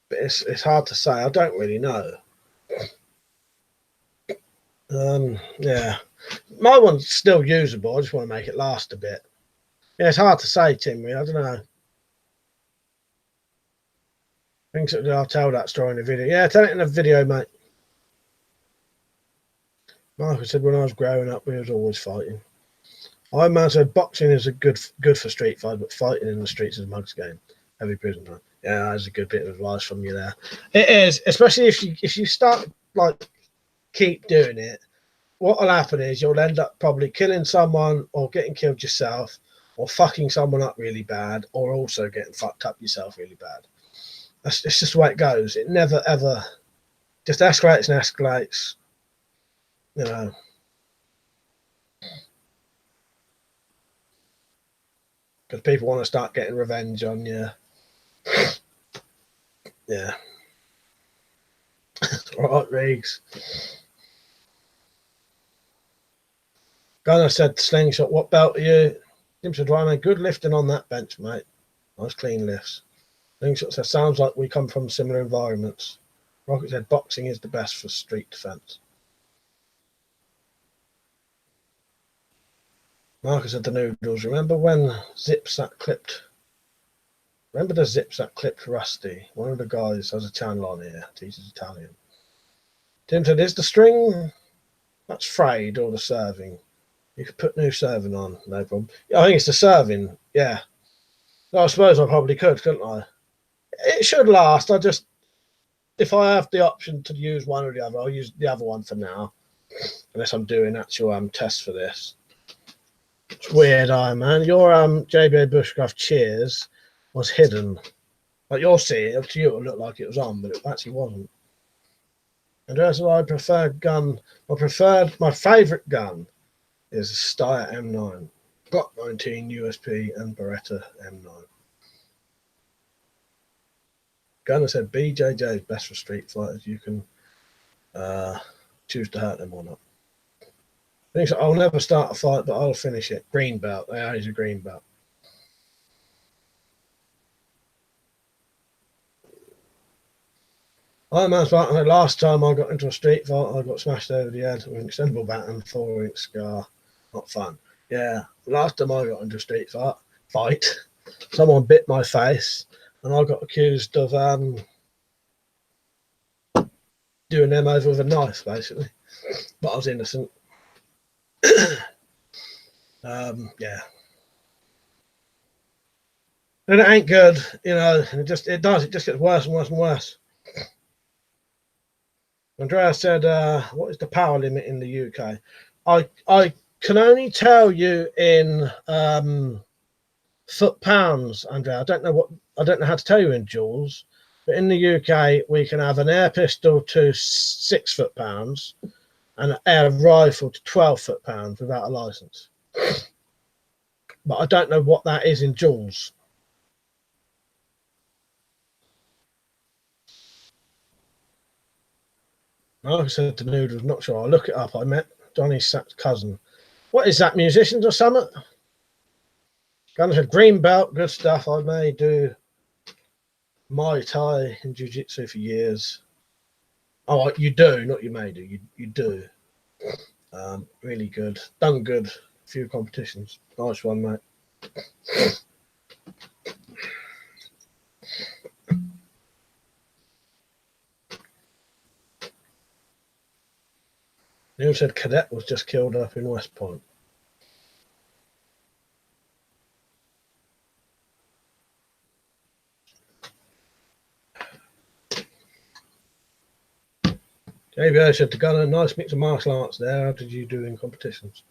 But it's hard to say. I don't really know. Yeah. My one's still usable. I just want to make it last a bit. Yeah, it's hard to say, Tim. I don't know. I think I'll tell that story in a video. Yeah, tell it in a video, mate. Michael said, when I was growing up, we was always fighting. I said, boxing is a good for street fight, but fighting in the streets is a mug's game. Heavy prisoner. Yeah, that's a good bit of advice from you there. It is, especially if you start like keep doing it. What will happen is you'll end up probably killing someone or getting killed yourself or fucking someone up really bad or also getting fucked up yourself really bad. It's just the way it goes. It never, ever just escalates and escalates, you know. Because people want to start getting revenge on you. Yeah. All right, Riggs. Gunner said, slingshot, what belt are you? Jim said, well, I good lifting on that bench, mate. Nice clean lifts. Slingshot said, sounds like we come from similar environments. Rocket said, boxing is the best for street defense. Marcus said, the noodles. Remember when Zipzak clipped? Remember the Zipzak clipped Rusty? One of the guys has a channel on here, teaches Italian. Tim said, is the string that's frayed or the serving? You could put new serving on, no problem. Yeah, I think it's the serving, yeah. I suppose I probably could, couldn't I? It should last. If I have the option to use one or the other, I'll use the other one for now. Unless I'm doing actual tests for this. It's weird, man. Your JBA Bushcraft Cheers was hidden. Like you'll see it, up to you, it looked like it was on, but it actually wasn't. And as my preferred gun, my favourite gun is a Steyr M9, Glock 19 USP and Beretta M9. Gunner said BJJ is best for street fighters. You can choose to hurt them or not. I think so. I'll never start a fight, but I'll finish it. Green belt. Yeah, he's a green belt. Last time I got into a street fight, I got smashed over the head with an extendable baton, 4-inch scar. Not fun. Yeah, last time I got into a street fight, someone bit my face, and I got accused of doing them over with a knife, basically. But I was innocent. Yeah. And it ain't good, you know. It just gets worse and worse and worse. Andrea said, what is the power limit in the UK? I can only tell you in foot-pounds, Andrea. I don't know how to tell you in joules, but in the UK we can have an air pistol to 6 foot-pounds and an air rifle to 12 foot-pounds without a license. But I don't know what that is in joules. Like I said to Noodles, not sure. I'll look it up. I met Johnny's cousin. What is that, musicians or something? Gunner said, green belt, good stuff. I may do Muay Thai and Jiu-Jitsu for years. Oh, you do, not you may do. You do. Really good. Done good. A few competitions. Nice one, mate. Neil said Cadet was just killed up in West Point. JBO said to Gunner, nice mix of martial arts there. How did you do in competitions?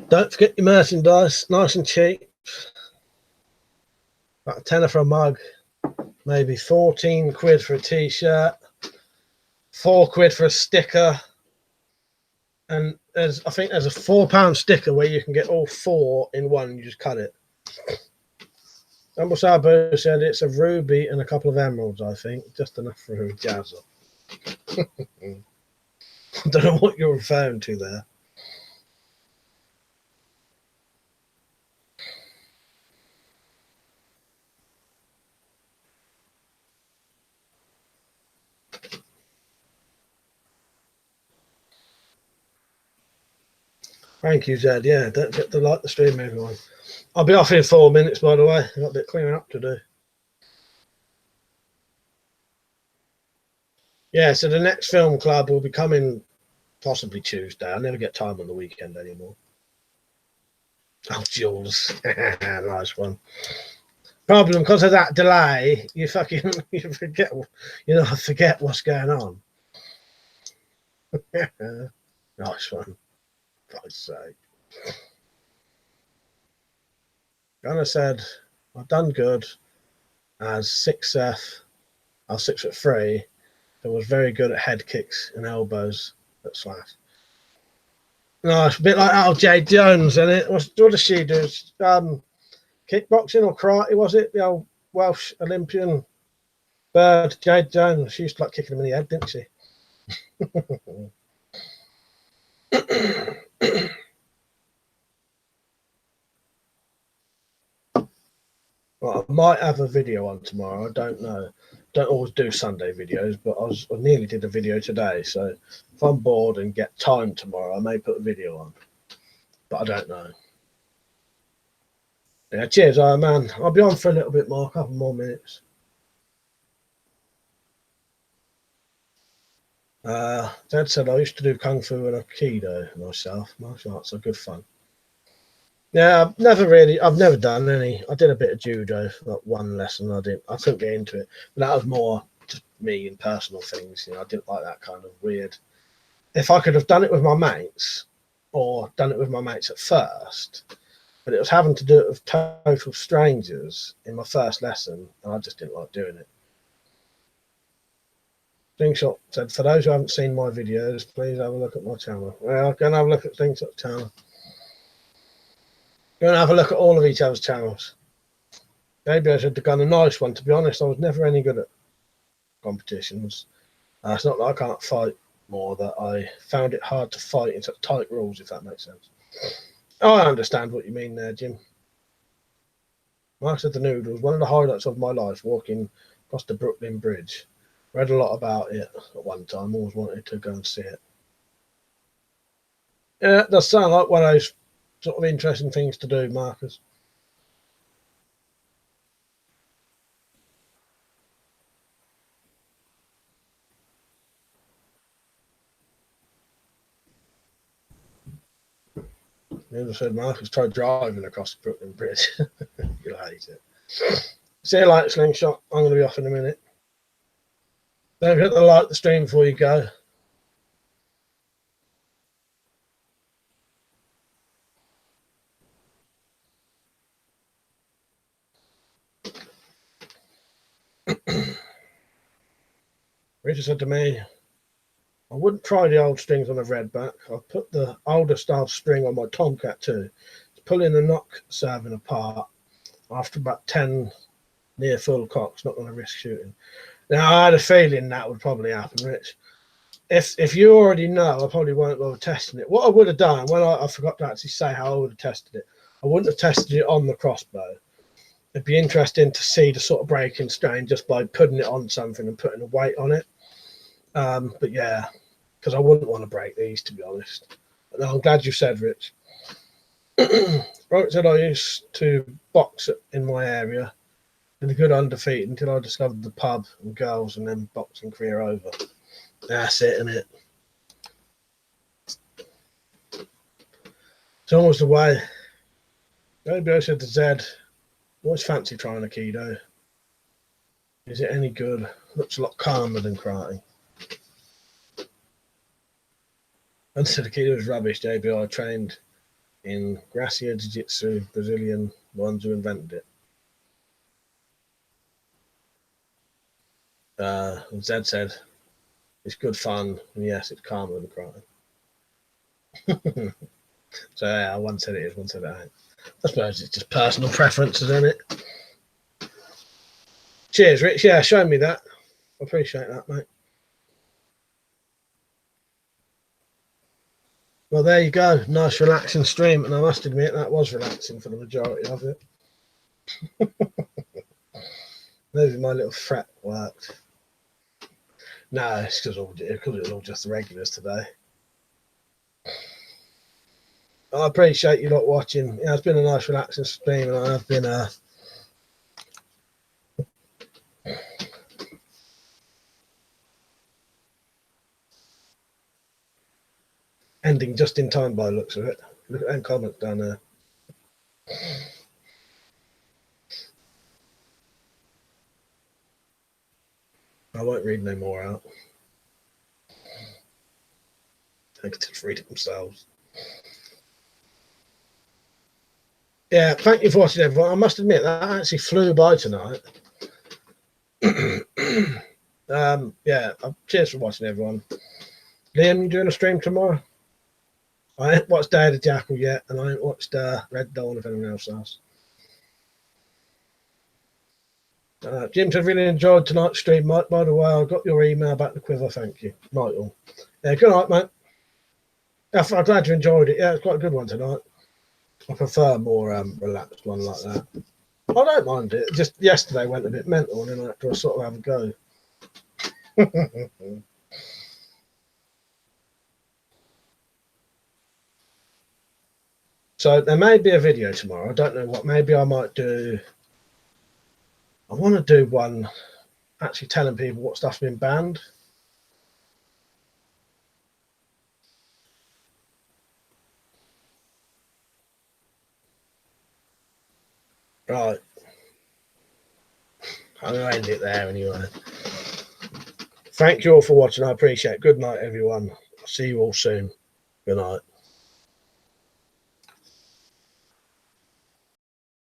Don't forget your merchandise, nice and cheap. About a tenner for a mug, maybe 14 quid for a t-shirt, 4 quid for a sticker, and I think there's a £4 sticker where you can get all 4 in one. You just cut it. Rumble Sabo said it's a ruby and a couple of emeralds, I think, just enough for a jazz up. I don't know what you're referring to there. Thank you, Zed. Yeah, don't forget to like the stream, everyone. I'll be off in 4 minutes, by the way. I've got a bit of clearing up to do. Yeah, so the next film club will be coming possibly Tuesday. I never get time on the weekend anymore. Oh, Jules. Nice one. Problem, because of that delay, you forget, I forget what's going on. Nice one. God's sake. Gunnar said, I've done good as 6F. I was 6'3". I was very good at head kicks and elbows at Slash. No, it's a bit like Al J. Jones, isn't it? What does she do? Kickboxing or karate, was it? The old Welsh Olympian bird, Jade Jones. She used to like kicking him in the head, didn't she? Well, I might have a video on tomorrow. I don't know. Don't always do Sunday videos, but I nearly did a video today. So if I'm bored and get time tomorrow, I may put a video on. But I don't know. Yeah, cheers, Iron Man. I'll be on for a little bit more, a couple more minutes. Dad said I used to do Kung Fu and Aikido myself. Martial arts are good fun. Yeah, I've never done any. I did a bit of judo, like one lesson. I couldn't get into it, but that was more just me and personal things. I didn't like that kind of weird. If I could have done it with my mates, or done it with my mates at first, but it was having to do it with total strangers in my first lesson, and I just didn't like doing it. Slingshot said, for those who haven't seen my videos, please have a look at my channel. Well, go and have a look at Slingshot's channel. Go and have a look at all of each other's channels. Maybe I should have done a nice one. To be honest, I was never any good at competitions. It's not that I can't fight more, that I found it hard to fight in such tight rules, if that makes sense. Oh, I understand what you mean there, Jim. Mark said the Noodles, one of the highlights of my life, walking across the Brooklyn Bridge. Read a lot about it at one time, always wanted to go and see it. Yeah, it does sound like one of those sort of interesting things to do, Marcus. Never said Marcus tried driving across the Brooklyn Bridge. You'll hate it. See you later, Slingshot. I'm going to be off in a minute. Don't forget to like the stream before you go. Richard said to me, I wouldn't try the old strings on a redback. I'll put the older style string on my Tomcat too. It's pulling the knock serving apart after about 10 near full cocks. Not going to risk shooting. Now, I had a feeling that would probably happen, Rich. If you already know, I probably won't bother testing it. What I would have done, when I forgot to actually say how I would have tested it, I wouldn't have tested it on the crossbow. It'd be interesting to see the sort of breaking strain just by putting it on something and putting a weight on it. But yeah, because I wouldn't want to break these, to be honest. But no, I'm glad you said, Rich. Robert said I used to box in my area. Did a good undefeated until I discovered the pub and girls and then boxing career over. That's it, isn't it? It's almost the way. Maybe I said to Zed, always fancy trying a keto. Is it any good? Looks a lot calmer than karate. I said the keto was rubbish, JB. I trained in Gracia Jiu-Jitsu, Brazilian ones who invented it. And Zed said, it's good fun, and yes, it's calmer than karate. So yeah, one said it is, one said it ain't. I suppose it's just personal preferences, isn't it? Cheers, Rich. Yeah, show me that. I appreciate that, mate. Well, there you go. Nice relaxing stream, and I must admit that was relaxing for the majority of it. Maybe my little fret worked. No, it's because it was all just the regulars today. I appreciate you lot watching. Yeah, it's been a nice relaxing stream, and I have been ending just in time by the looks of it. Look at them comments down there. I won't read no more out. They can just read it themselves. Yeah, thank you for watching, everyone. I must admit that actually flew by tonight. Yeah, cheers for watching, everyone. Liam, you doing a stream tomorrow? I ain't watched Day of the Jackal yet, and I ain't watched Red Dawn if anyone else has. Jim said, really enjoyed tonight's stream, Mike. By the way, I got your email about the quiver. Thank you. Night all. Yeah, good night, mate. I'm glad you enjoyed it. Yeah, it's quite a good one tonight. I prefer a more relaxed one like that. I don't mind it. Just yesterday went a bit mental, and then I had to sort of have a go. So there may be a video tomorrow. I don't know what. Maybe I might do. I want to do one actually telling people what stuff's been banned. Right. I'm going to end it there anyway. Thank you all for watching. I appreciate it. Good night, everyone. I'll see you all soon. Good night.